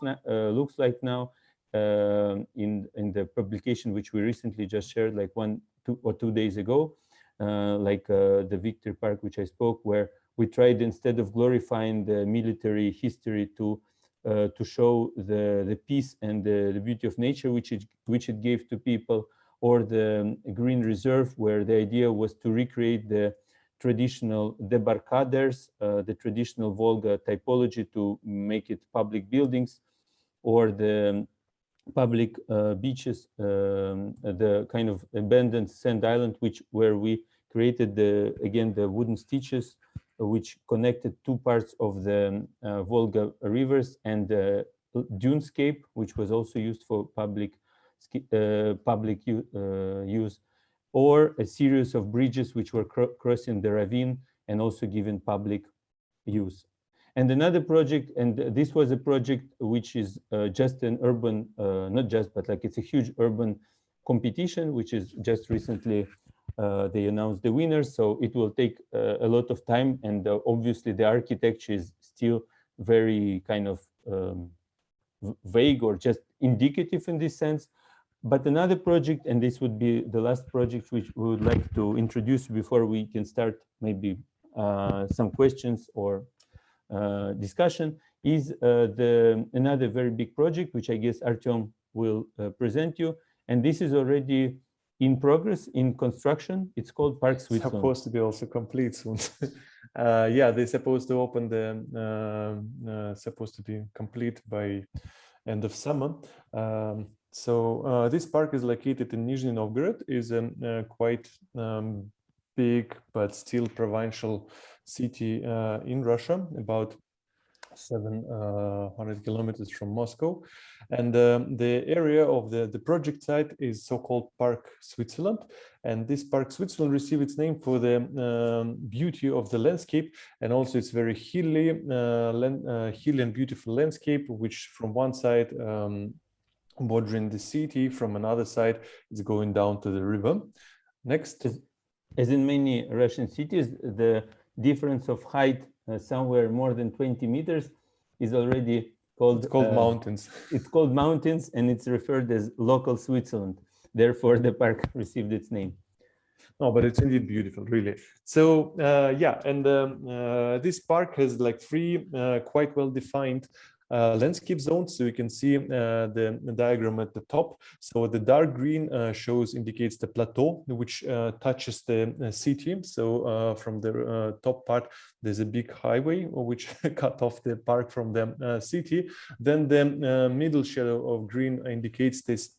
like now in the publication, which we recently just shared, like 1 or 2 days ago. The Victory Park, which I spoke, where we tried, instead of glorifying the military history, to show the peace and the beauty of nature which it gave to people, or the Green Reserve, where the idea was to recreate the traditional debarcaders, the traditional Volga typology, to make it public buildings, or the public beaches, the kind of abandoned sand island, where we created the wooden stitches, which connected 2 parts of the Volga rivers, and the dunescape, which was also used for public use, or a series of bridges which were crossing the ravine and also given public use. And another project, and this was a project which is just an urban, not just, but like it's a huge urban competition, which is just recently, they announced the winners. So it will take a lot of time. And obviously the architecture is still very kind of vague or just indicative in this sense. But another project, and this would be the last project which we would like to introduce before we can start maybe some questions or discussion, is another very big project, which I guess Artem will present you. And this is already in progress, in construction. It's called Park Switzerland. It's supposed to be also complete soon. Yeah, they're supposed to open supposed to be complete by end of summer. So this park is located in Nizhny Novgorod, is a quite big but still provincial city in Russia, about 700 kilometers from Moscow. And the area of the project site is so-called Park Switzerland. And this Park Switzerland received its name for the beauty of the landscape, and also it's very hilly and beautiful landscape, which from one side bordering the city, from another side it's going down to the river. Next. As in many Russian cities, the difference of height somewhere more than 20 meters is already called... It's called mountains. It's called mountains, and it's referred as local Switzerland. Therefore, the park received its name. No, but it's indeed beautiful, really. So yeah, and this park has like 3 quite well-defined landscape zones. So you can see the diagram at the top. So the dark green indicates the plateau which touches the city. So from the top part there's a big highway which cut off the park from the city. Then the middle shadow of green indicates this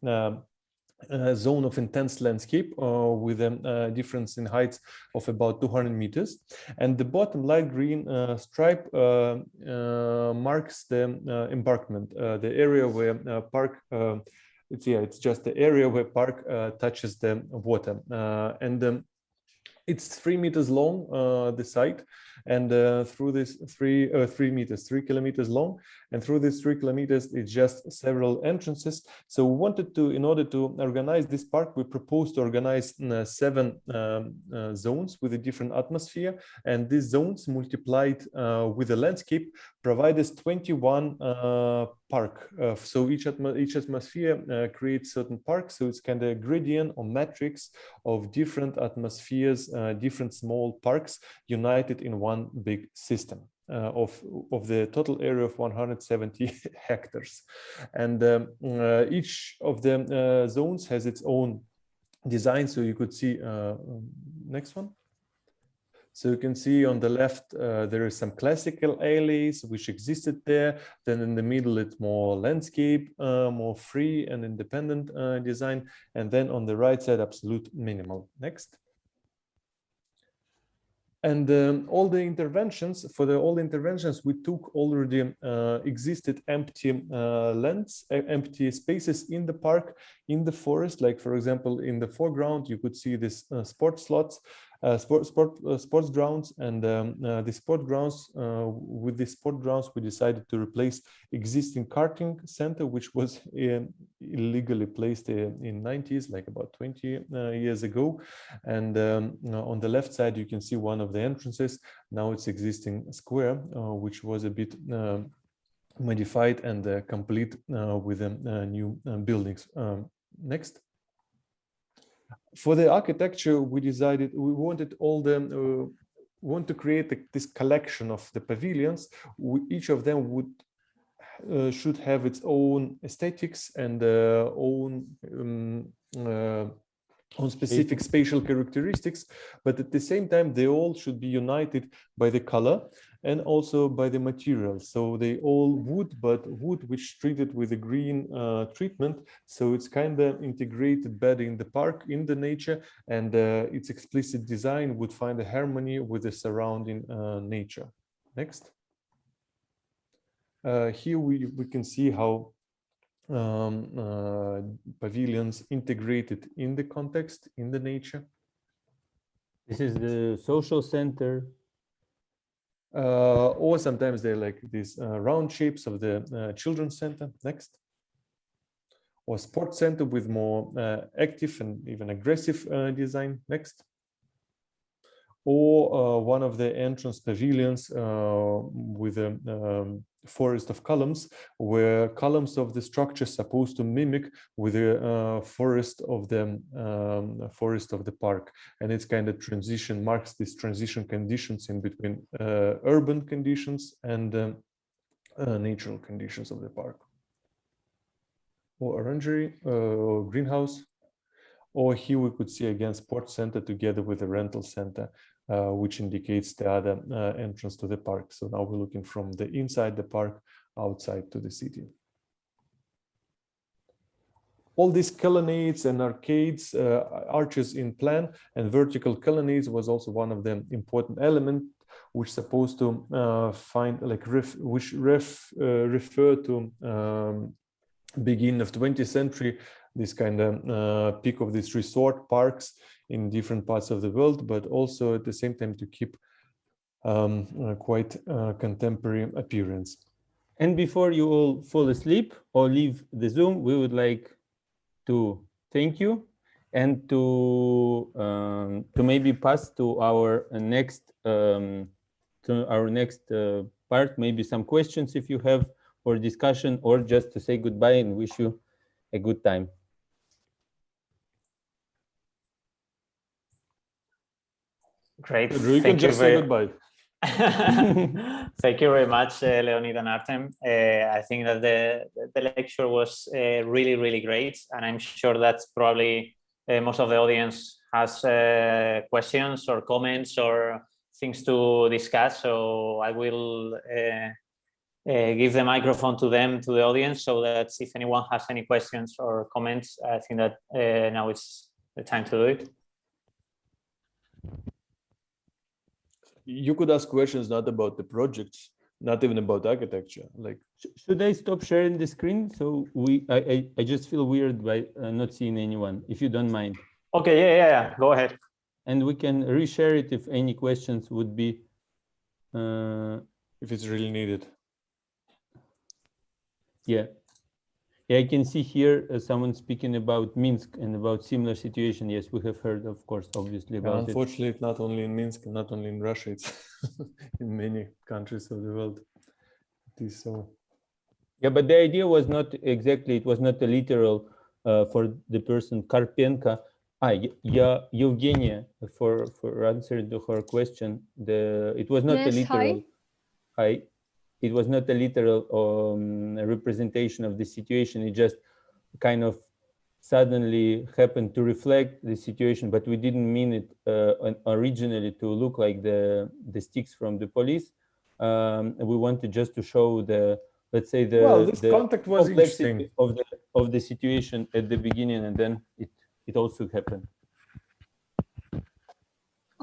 zone of intense landscape with a difference in heights of about 200 meters. And the bottom light green stripe marks the embankment, the area where park, it's just the area where park touches the water. It's 3 meters long, the site, and through this 3 kilometers long, and through these 3 kilometers, it's just several entrances. So we wanted to, in order to organize this park, we proposed to organize 7 zones with a different atmosphere, and these zones multiplied with the landscape provide us 21 park. So each atmosphere creates certain parks, so it's kind of a gradient or matrix of different atmospheres, different small parks united in one big system of the total area of 170 hectares. And each of the zones has its own design. So you could see, next one. So you can see on the left, there is some classical alleys which existed there. Then in the middle, it's more landscape, more free and independent design. And then on the right side, absolute minimal. Next. And all the interventions, we took already existed empty lands, empty spaces in the park, in the forest. Like, for example, in the foreground, you could see this sports grounds, and the sport grounds. With the sport grounds, we decided to replace existing karting center, which was illegally placed in 90s, like about 20 years ago. And on the left side, you can see one of the entrances. Now it's existing square, which was a bit modified and complete with new buildings. Next. For the architecture, we decided we wanted want to create this collection of the pavilions. Each of them should have its own aesthetics and on specific spatial characteristics, but at the same time, they all should be united by the color and also by the material. So they all wood, but wood which treated with a green treatment. So it's kind of integrated better in the park, in the nature, and its explicit design would find a harmony with the surrounding nature. Next. Here we can see how pavilions integrated in the context, in the nature. This is the social center. Or sometimes they're like these round shapes of the children's center. Next. Or sports center with more active and even aggressive design. Next. Or one of the entrance pavilions with a forest of columns, where columns of the structure supposed to mimic with the forest of the park, and it's kind of transition marks these transition conditions in between urban conditions and natural conditions of the park. Or orangery, or greenhouse, or here we could see again sports center together with the rental center, which indicates the other entrance to the park. So now we're looking from the inside the park outside to the city. All these colonnades and arcades, arches in plan, and vertical colonnades was also one of the important elements which supposed to find like refer to beginning of 20th century, this kind of peak of these resort parks in different parts of the world, but also at the same time to keep quite contemporary appearance. And before you all fall asleep or leave the Zoom, we would like to thank you and to maybe pass to our next part, maybe some questions if you have, or discussion, or just to say goodbye and wish you a good time. Great. You can just say goodbye. Thank you very much, Leonid and Artem. I think that the lecture was really, really great, and I'm sure that probably most of the audience has questions or comments or things to discuss. So I will give the microphone to them, to the audience, so that if anyone has any questions or comments, I think that now is the time to do it. You could ask questions not about the projects, not even about architecture. Like, should I stop sharing the screen? So I just feel weird by not seeing anyone, if you don't mind. Okay, yeah. Go ahead. And we can reshare it if any questions would be. if it's really needed. Yeah, I can see here someone speaking about Minsk and about similar situation. Yes, we have heard, of course, obviously about it. Unfortunately, it's not only in Minsk, not only in Russia, it's in many countries of the world. It is so. Yeah, but the idea was not exactly, it was not a literal for the person Karpenko. Yeah, Evgenia, for answering to her question, it was not a literal. Hi. It was not a literal representation of the situation. It just kind of suddenly happened to reflect the situation, but we didn't mean it originally to look like the sticks from the police. We wanted just to show the, let's say, the contact was complexity of the situation at the beginning, and then it also happened.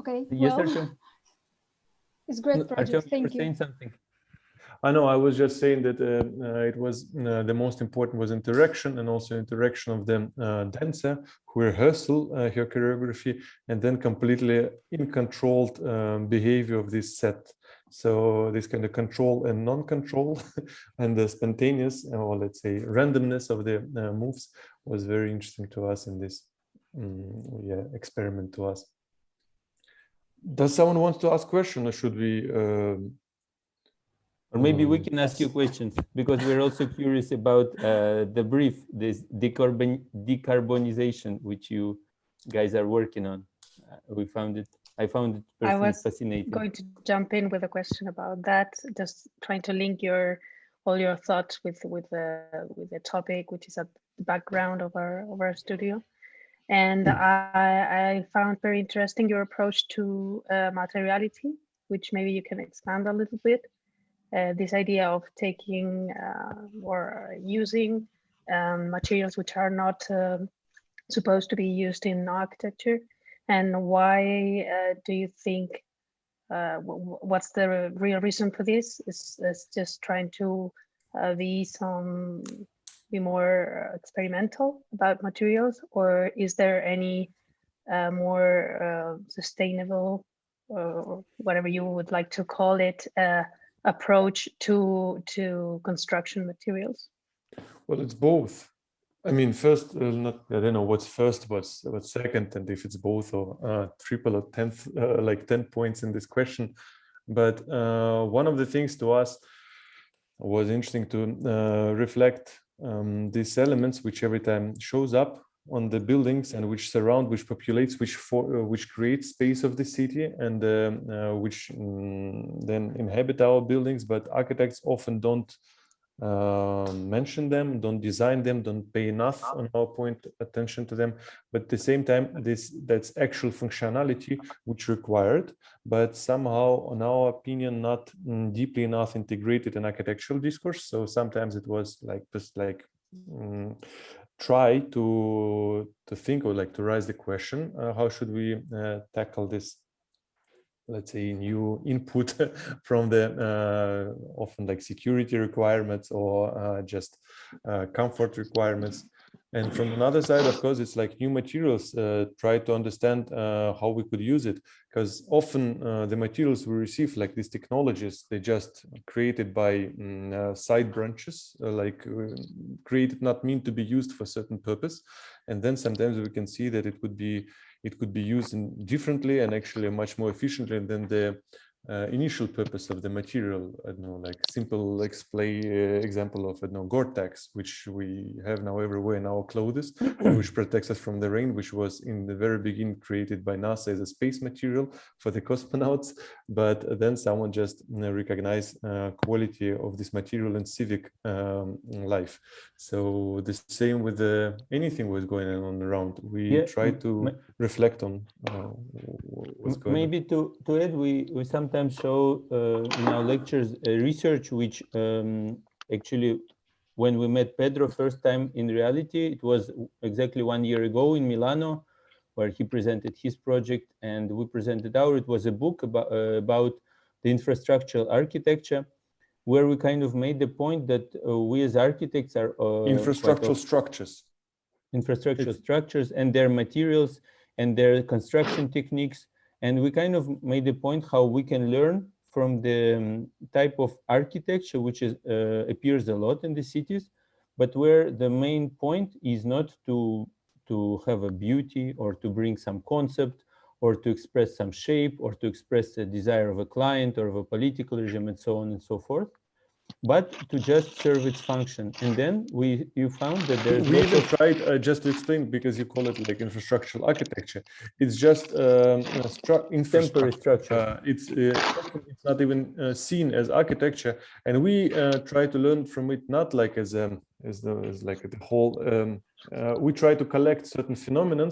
Okay. Yes, well, Artem? It's great project. Artem, Thank you. saying something. I know, I was just saying that it was the most important was interaction, and also interaction of the dancer who rehearsal her choreography, and then completely in controlled behavior of this set. So this kind of control and non-control and the spontaneous, or let's say randomness of the moves was very interesting to us in this experiment to us. Does someone want to ask a question, or should we? Or maybe we can ask you questions, because we're also curious about the brief, this decarbonization, which you guys are working on. I found it personally fascinating. Going to jump in with a question about that, just trying to link all your thoughts with the topic, which is at the background of our studio. And I found very interesting your approach to materiality, which maybe you can expand a little bit. This idea of taking or using materials which are not supposed to be used in architecture, and why do you think, what's the real reason for this? Is just trying to be more experimental about materials, or is there any more sustainable, or whatever you would like to call it, approach to construction materials? Well, it's both. I mean, first, I don't know what's first, what's second, and if it's both or triple or 10th, like 10 points in this question. But one of the things to us was interesting to reflect these elements, which every time shows up on the buildings and which surround, which populates, which creates space of the city, and which then inhabit our buildings. But architects often don't mention them, don't design them, don't pay enough on our point attention to them. But at the same time, that's actual functionality which required, but somehow, in our opinion, not deeply enough integrated in architectural discourse. So sometimes it was like just like try to think, or like to raise the question, how should we tackle this, let's say, new input from the often like security requirements or just comfort requirements. And from another side, of course, it's like new materials, try to understand how we could use it, because often the materials we receive, like these technologies, they just created by side branches, created not meant to be used for a certain purpose. And then sometimes we can see that it could be used differently and actually much more efficiently than the initial purpose of the material. I don't know, like simple example of, I don't know, Gore-Tex, which we have now everywhere in our clothes, which protects us from the rain, which was in the very beginning created by NASA as a space material for the cosmonauts. But then someone just recognized quality of this material in civic life. So the same with anything was going on around. We try to reflect on what's going on. Maybe to add, we sometimes sometimes show in our lectures research which actually, when we met Pedro first time in reality, it was exactly 1 year ago in Milano, where he presented his project and we presented ours. It was a book about the infrastructural architecture, where we kind of made the point that we as architects are infrastructural structures. Infrastructural structures and their materials and their construction techniques. And we kind of made the point how we can learn from the type of architecture which is, appears a lot in the cities, but where the main point is not to have a beauty or to bring some concept or to express some shape or to express the desire of a client or of a political regime and so on and so forth, but to just serve its function. And then you found that there's we even tried just to explain, because you call it like infrastructural architecture. It's just temporary structure. It's not even seen as architecture, and we try to learn from it not like as like the whole. We try to collect certain phenomena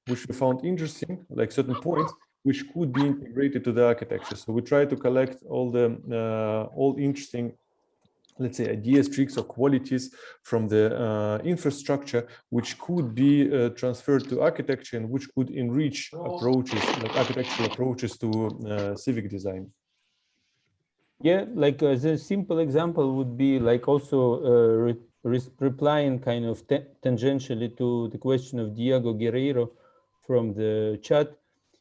which we found interesting, like certain points which could be integrated to the architecture. So we try to collect all the all interesting, let's say, ideas, tricks, or qualities from the infrastructure, which could be transferred to architecture and which could enrich approaches, like architectural approaches to civic design. Yeah, like the simple example would be like also replying kind of tangentially to the question of Diego Guerreiro from the chat.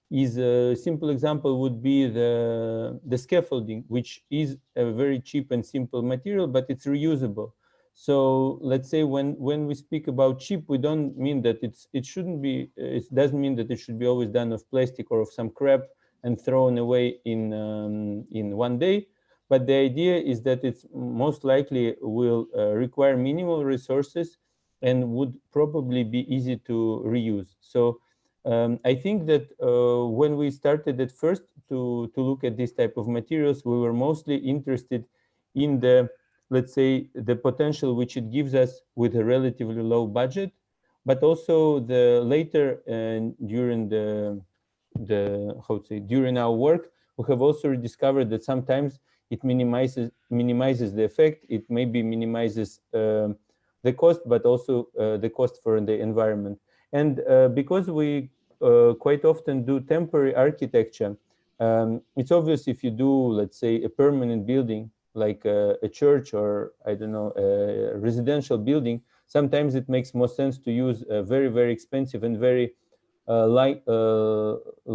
Is a simple example would be the scaffolding, which is a very cheap and simple material, but it's reusable. So let's say when we speak about cheap, we don't mean that it shouldn't be, it doesn't mean that it should be always done of plastic or of some crap and thrown away in 1 day. But the idea is that it's most likely will require minimal resources and would probably be easy to reuse. So I think that when we started at first to look at this type of materials, we were mostly interested in the, let's say, the potential which it gives us with a relatively low budget, but also the later during during our work, we have also discovered that sometimes it minimizes the effect. It maybe minimizes the cost, but also the cost for the environment. And because we quite often do temporary architecture, it's obvious if you do, let's say, a permanent building like a church or, I don't know, a residential building, sometimes it makes more sense to use very, very expensive and very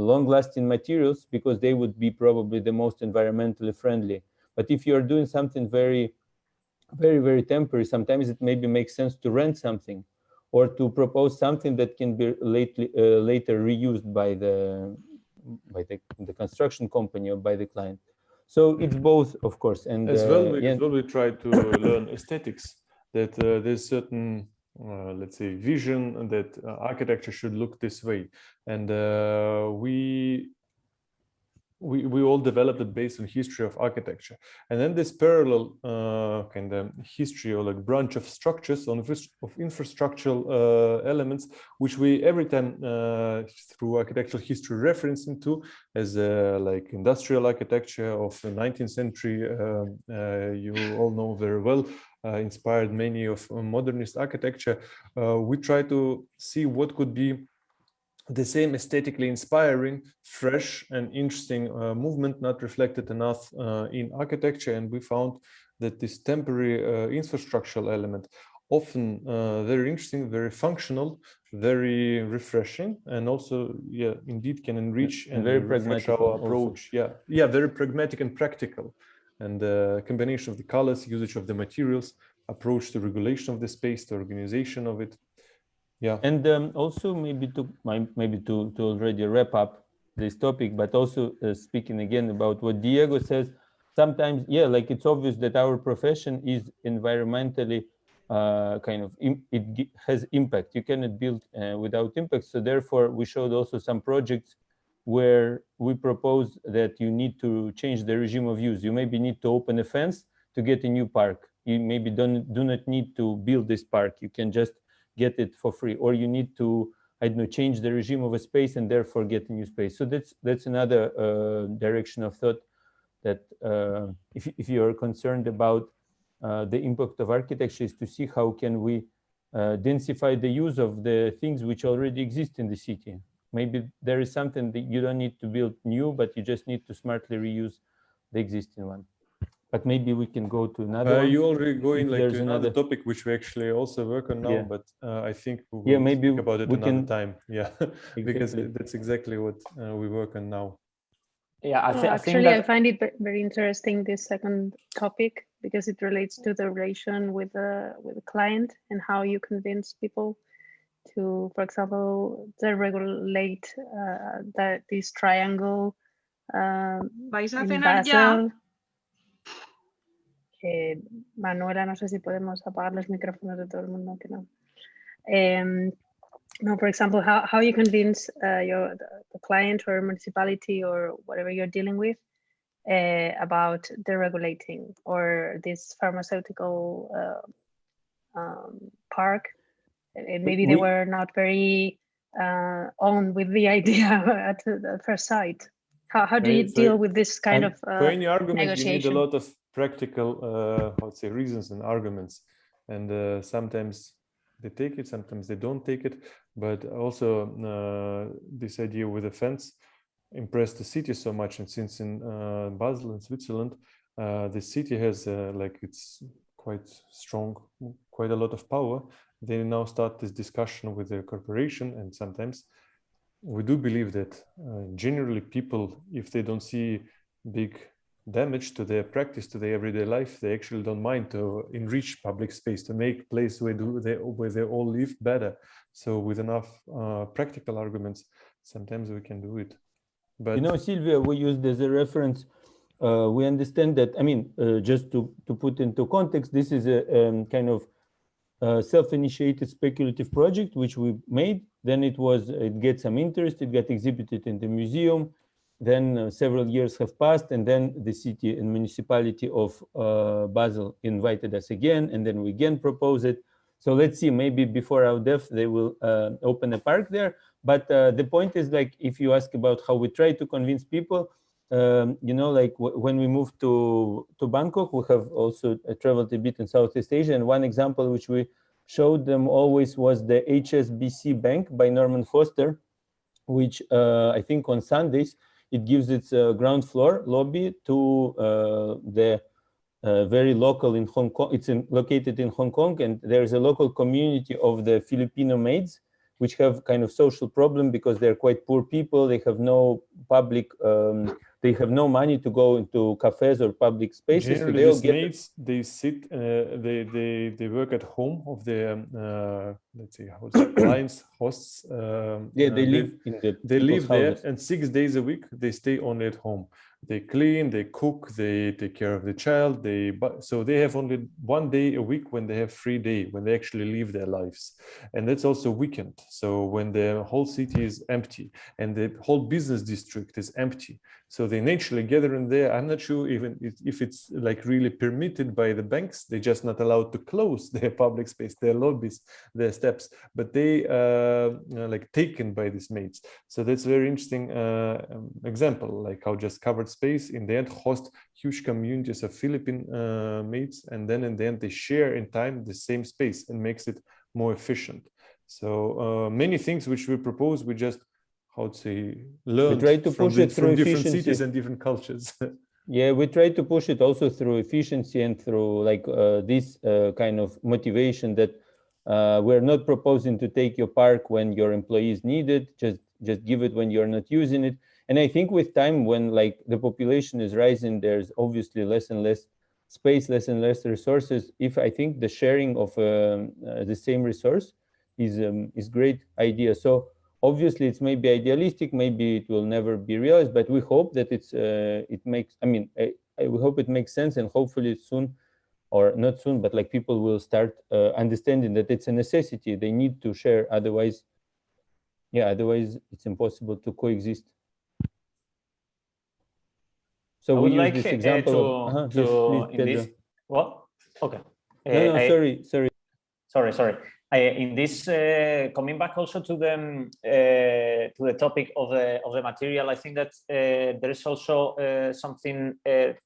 long-lasting materials, because they would be probably the most environmentally friendly. But if you're doing something very, very, very temporary, sometimes it maybe makes sense to rent something or to propose something that can be later reused by the construction company or by the client. So it's both, of course. And as well, we try to learn aesthetics, that there's certain let's say vision that architecture should look this way, and we all developed it based on history of architecture. And then this parallel kind of history or like branch of structures of infrastructural elements, which we every time through architectural history referencing to as like industrial architecture of the 19th century, you all know very well, inspired many of modernist architecture. We try to see what could be the same aesthetically inspiring, fresh and interesting movement not reflected enough in architecture. And we found that this temporary infrastructural element, often very interesting, very functional, very refreshing, and also, yeah, indeed can enrich and very refresh our approach. Also. Yeah, very pragmatic and practical. And the combination of the colors, usage of the materials, approach to regulation of the space, the organization of it. Yeah, and also maybe to already wrap up this topic, but also speaking again about what Diego says, sometimes, yeah, like it's obvious that our profession is environmentally kind of, it has impact. You cannot build without impact. So therefore, we showed also some projects where we propose that you need to change the regime of use. You maybe need to open a fence to get a new park. You maybe do not need to build this park. You can just get it for free, or you need to, I don't know, change the regime of a space and therefore get a new space. So that's another direction of thought. that if you are concerned about the impact of architecture, is to see how can we densify the use of the things which already exist in the city. Maybe there is something that you don't need to build new, but you just need to smartly reuse the existing one. But maybe we can go to another one. You already going like there's to another topic which we actually also work on now, but I think we will maybe speak about it we another can, time. Yeah, because that's exactly what we work on now. Yeah, I think actually, that I find it very interesting, this second topic, because it relates to the relation with the client and how you convince people to, for example, deregulate this triangle ¿Vais a in cenar ya? Basel. Manuela, no sé si podemos apagar los micrófonos de todo el mundo, que no. No, for example, how you convince the client or municipality or whatever you're dealing with about deregulating, or this pharmaceutical park. Maybe they were not very on with the idea at the first sight. How do you deal with this kind of for any argument, negotiation? you need a lot of practical, how to say, reasons and arguments, and sometimes they take it, sometimes they don't take it. But also this idea with the fence impressed the city so much, and since in Basel in Switzerland, the city has like it's quite strong, quite a lot of power. They now start this discussion with the corporation, and sometimes we do believe that generally people, if they don't see big damage to their practice, to their everyday life, they actually don't mind to enrich public space, to make place where they all live better. So with enough practical arguments, sometimes we can do it. But you know, Silvia, we used as a reference. We understand that. I mean, just to put into context, this is a kind of self-initiated speculative project which we made. Then it get some interest. It got exhibited in the museum. Then several years have passed, and then the city and municipality of Basel invited us again, and then we again proposed it. So let's see, maybe before our death, they will open a park there. But the point is, like, if you ask about how we try to convince people, you know, like when we moved to Bangkok, we have also traveled a bit in Southeast Asia. And one example which we showed them always was the HSBC Bank by Norman Foster, which I think on Sundays, it gives its ground floor lobby to the very local in Hong Kong. It's located in Hong Kong, and there's a local community of the Filipino maids, which have kind of social problem because they're quite poor people. They have no public, they have no money to go into cafes or public spaces. Generally, so these maids, they sit, they work at home of their, let's say, clients, hosts. Yeah, they live in the They live there, houses. and 6 days a week they stay only at home. They clean, they cook, they take care of the child. So they have only 1 day a week when they have free day, when they actually live their lives, and that's also weekend. So when the whole city is empty and the whole business district is empty, so they naturally gather in there. I'm not sure even if it's like really permitted by the banks. They're just not allowed to close their public space, their lobbies, their steps, but they like taken by these maids. So that's a very interesting example, like how just covered space in the end host huge communities of Philippine maids, and then in the end they share in time the same space and makes it more efficient. So many things which we propose, we just, how to say, learn from different cities and different cultures. Yeah, we try to push it also through efficiency and through like this kind of motivation that we're not proposing to take your park when your employees need it, just give it when you're not using it. And I think with time, when like the population is rising, there's obviously less and less space, less and less resources. If I think the sharing of the same resource is great idea. So obviously it's maybe idealistic, maybe it will never be realized, but we hope that it makes, I mean, we hope it makes sense, and hopefully soon, or not soon, but like people will start understanding that it's a necessity. They need to share, otherwise it's impossible to coexist. So we use this example to in this. What? Okay. No, sorry. Sorry. In this, coming back also to the topic of the material, I think that there is also something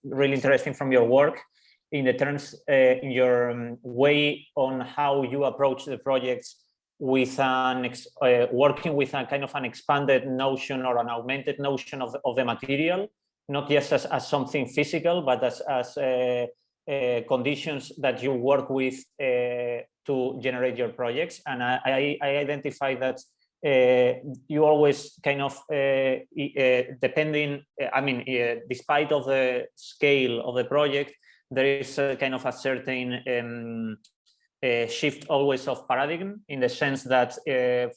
really interesting from your work in the terms in your way on how you approach the projects with working with a kind of an expanded notion or an augmented notion of the material, not just as something physical, but as conditions that you work with to generate your projects. And I identify that you always kind of despite of the scale of the project, there is a kind of a certain shift always of paradigm, in the sense that,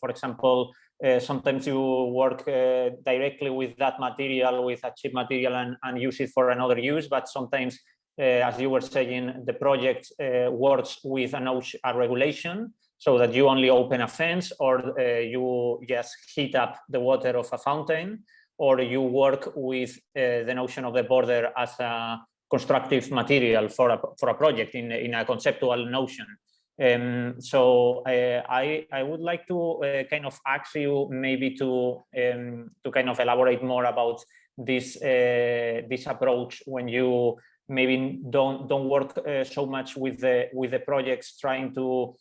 for example, sometimes you work directly with that material, with a cheap material, and use it for another use, but sometimes, as you were saying, the project works with a regulation, so that you only open a fence, or you just heat up the water of a fountain, or you work with the notion of the border as a constructive material for a project in a conceptual notion. So I would like to kind of ask you maybe to kind of elaborate more about this approach, when you maybe don't work so much with the projects trying to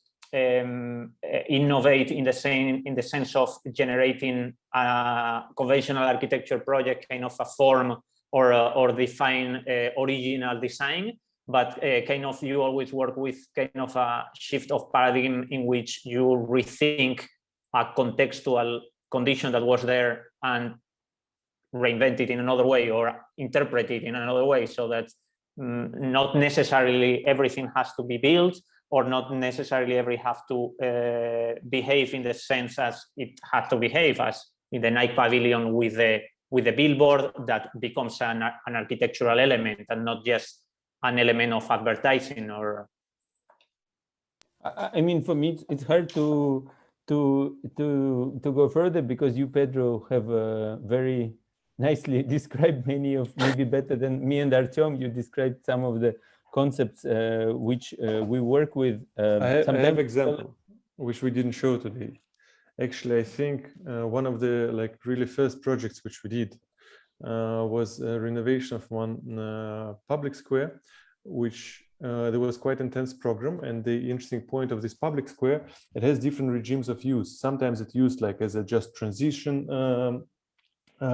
innovate in the sense of generating a conventional architecture project, kind of a form or define original design, but kind of you always work with kind of a shift of paradigm in which you rethink a contextual condition that was there and reinvent it in another way, or interpret it in another way, so that not necessarily everything has to be built, or not necessarily have to behave in the sense as it had to behave, as in the Nike Pavilion with the billboard that becomes an architectural element and not just an element of advertising. Or I mean, for me, it's hard to go further, because you, Pedro, have very nicely described many of, maybe better than me and Artem, you described some of the concepts which we work with. I have example which we didn't show today. Actually, I think one of the really first projects which we did was a renovation of one public square, which there was quite intense program. And the interesting point of this public square, it has different regimes of use. Sometimes it's used like as a just transition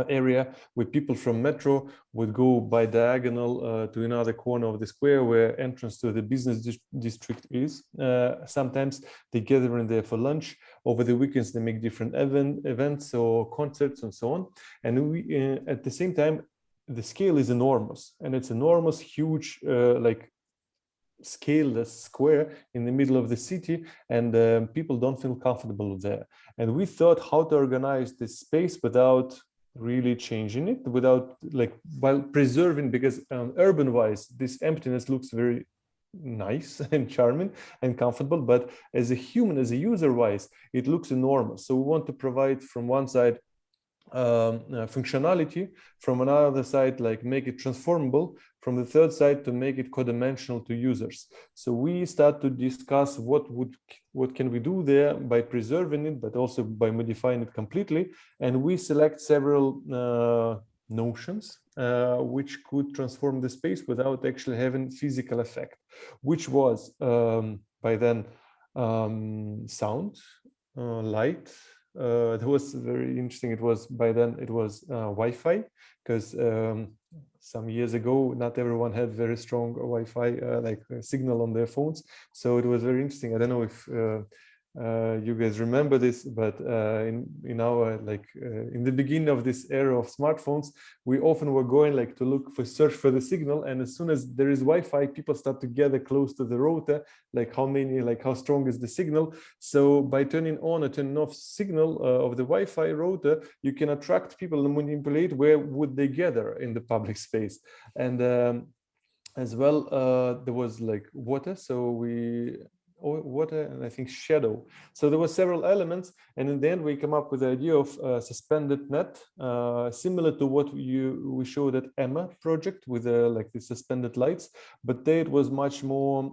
area, where people from metro would go by diagonal to another corner of the square where entrance to the business district is. Sometimes they gather in there for lunch. Over the weekends they make different events or concerts and so on. And we at the same time, the scale is enormous, and it's enormous, huge, scale, the square in the middle of the city, and people don't feel comfortable there. And we thought how to organize this space without really changing it, without while preserving, because urban wise this emptiness looks very nice and charming and comfortable, but as a human, as a user wise, it looks enormous. So we want to provide from one side functionality, from another side make it transformable, from the third side to make it co-dimensional to users. So we start to discuss what can we do there by preserving it, but also by modifying it completely. And we select several notions which could transform the space without actually having physical effect, which was by then sound, light. That was very interesting. It was by then it was Wi-Fi, because some years ago not everyone had very strong Wi-Fi signal on their phones. So it was very interesting. I don't know if you guys remember this, but in our in the beginning of this era of smartphones, we often were going to search for the signal, and as soon as there is Wi-Fi, people start to gather close to the router, how strong is the signal. So by turning on or turning off signal of the Wi-Fi router, you can attract people and manipulate where would they gather in the public space. And as well, there was water, so water and I think shadow. So there were several elements, and in the end we come up with the idea of suspended net, similar to what we showed at Emma project with the suspended lights, but there it was much more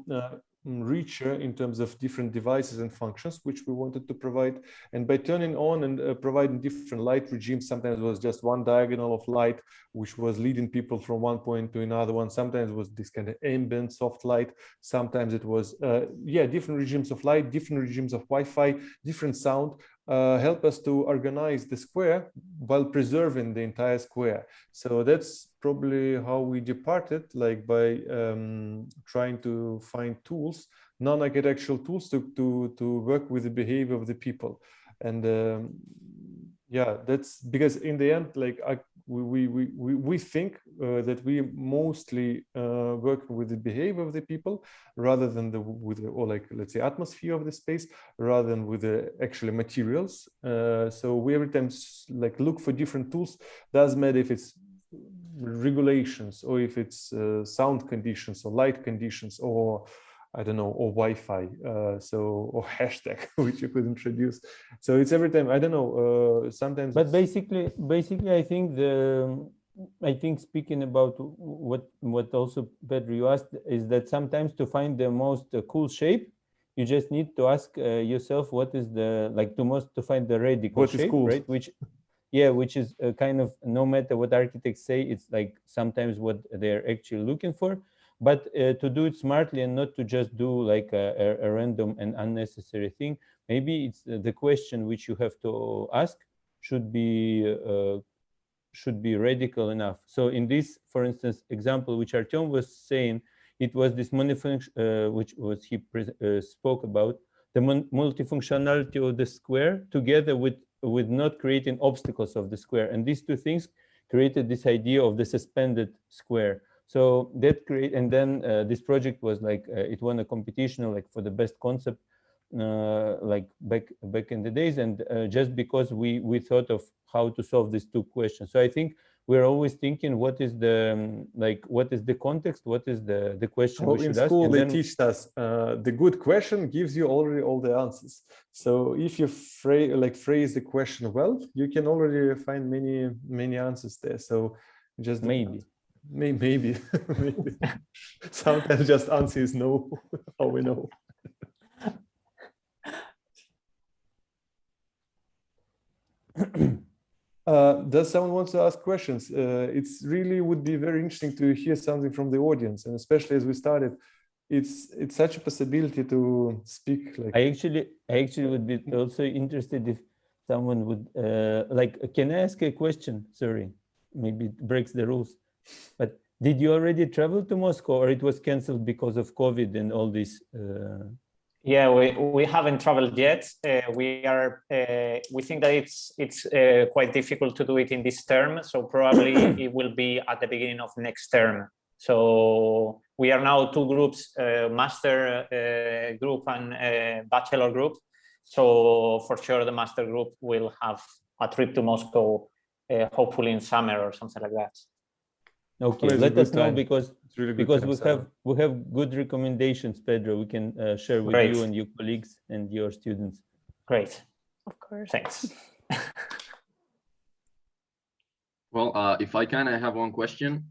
richer in terms of different devices and functions which we wanted to provide. And by turning on and providing different light regimes, sometimes it was just one diagonal of light which was leading people from one point to another one. Sometimes it was this kind of ambient soft light. Sometimes it was different regimes of light, different regimes of Wi-Fi, different sound. Help us to organize the square while preserving the entire square. So that's probably how we departed, like by trying to find tools, non-architectural tools to work with the behavior of the people. And yeah, that's because in the end, like we think that we mostly work with the behavior of the people rather than or like, let's say, atmosphere of the space, rather than with the actually materials. So we every time like look for different tools. Doesn't matter if it's regulations or if it's sound conditions or light conditions or I don't know, or Wi-Fi, or hashtag, which you could introduce. So it's every time, I don't know, sometimes. But basically, I think speaking about what also Pedro you asked is that sometimes to find the most cool shape, you just need to ask yourself what is to find the radical shape, cool, right? Which is kind of, no matter what architects say, it's like sometimes what they're actually looking for. But to do it smartly and not to just do like a random and unnecessary thing, maybe it's the question which you have to ask should be radical enough. So in this, for instance, example which Artem was saying, it was this which was he spoke about, the multifunctionality of the square together with not creating obstacles of the square, and these two things created this idea of the suspended square. So that and then this project was like it won a competition like for the best concept like back in the days, and just because we thought of how to solve these two questions. So I think we're always thinking what is the context, what is the question we should ask. In school they teach us the good question gives you already all the answers. So if you phrase the question well, you can already find many answers there. So just maybe. Sometimes just answer is no. How we know. Does someone want to ask questions? It's really would be very interesting to hear something from the audience, and especially as we started, it's such a possibility to speak. Like I actually would be also interested if someone would can I ask a question? Sorry, maybe it breaks the rules, but did you already travel to Moscow, or it was canceled because of COVID and all this? Yeah, we haven't traveled yet. We think that it's quite difficult to do it in this term, so probably it will be at the beginning of next term. So we are now two groups, master group and bachelor group. So for sure, the master group will have a trip to Moscow, hopefully in summer or something like that. Okay, let us know because we have good recommendations, Pedro. We can share with you and your colleagues and your students. Great. Of course. Thanks. Well, if I can, I have one question.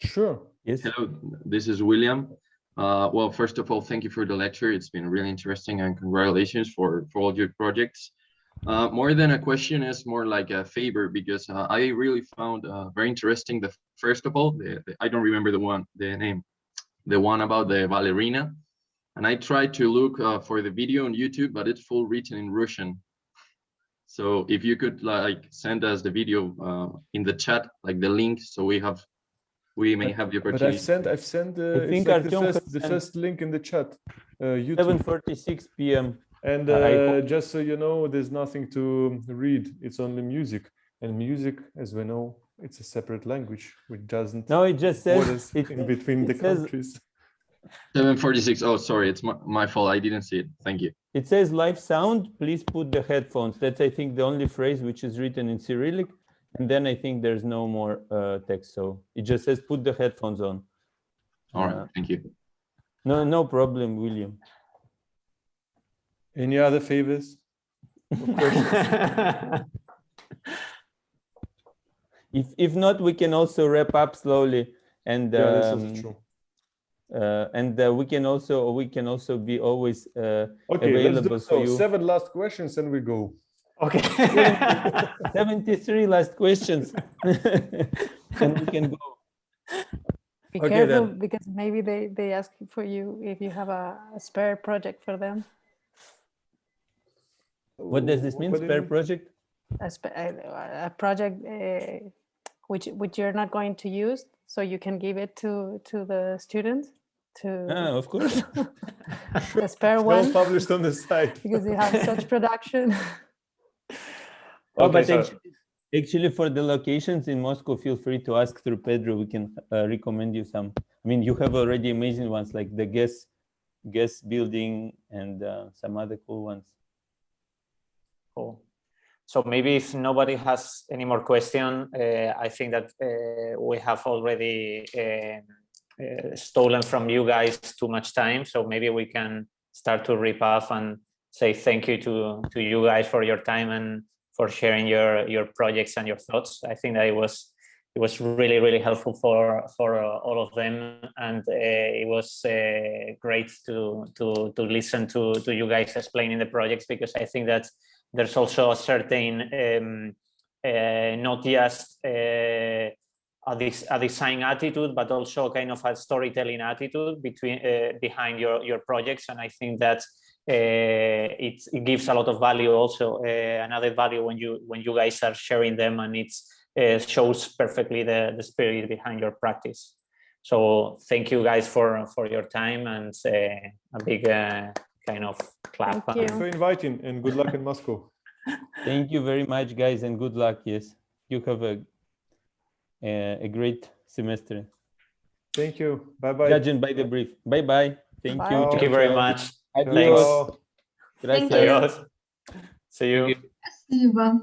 Sure. Yes. Hello, this is William. Well, first of all, thank you for the lecture. It's been really interesting, and congratulations for all your projects. More than a question, is more like a favor, because I really found very interesting first of all, I don't remember the name, the one about the ballerina, and I tried to look for the video on YouTube, but it's full written in Russian. So if you could send us the video in the chat, like the link, so we may have the opportunity. But I've sent the first link in the chat. YouTube. 7:46 p.m. And just so you know, there's nothing to read. It's only music, and music, as we know, it's a separate language, which doesn't. No, it just says in between the countries. 7:46. Oh, sorry, it's my fault. I didn't see it. Thank you. It says live sound. Please put the headphones. That's, I think, the only phrase which is written in Cyrillic, and then I think there's no more text. So it just says put the headphones on. All right. Thank you. No problem, William. Any other favors? If not, we can also wrap up slowly. And yeah, this is true. And we can also be always Okay, available let's for do so. you. 7 last questions and we go. Okay. 73 last questions, and we can go. Be Okay, careful then. because maybe they ask for you if you have a spare project for them. What does this mean, What do you spare mean? project? A project which you're not going to use, so you can give it to the students Of course. the spare Well one published on the site. because you have such production. Oh, Okay, but so- actually, for the locations in Moscow, feel free to ask through Pedro. We can recommend you some. I mean, you have already amazing ones like the guest building and some other cool ones. Cool. So maybe if nobody has any more question, I think that we have already stolen from you guys too much time. So maybe we can start to wrap up and say thank you to you guys for your time and for sharing your projects and your thoughts. I think that it was really helpful for all of them, and it was great to listen to you guys explaining the projects, because I think that there's also a certain not just a design attitude, but also kind of a storytelling attitude behind your projects, and I think that it gives a lot of value also, another value when you guys are sharing them, and it shows perfectly the spirit behind your practice. So thank you guys for your time, and a big kind of clap. Thank you. Thanks for inviting, and good luck in Moscow. Thank you very much, guys, and good luck. Yes, you have a great semester. Thank you. Bye-bye. Judging by the brief. Bye-bye. Thank Bye. you. Thank you very much. Adios. Thanks. Gracias. Adios. See you. Спасибо.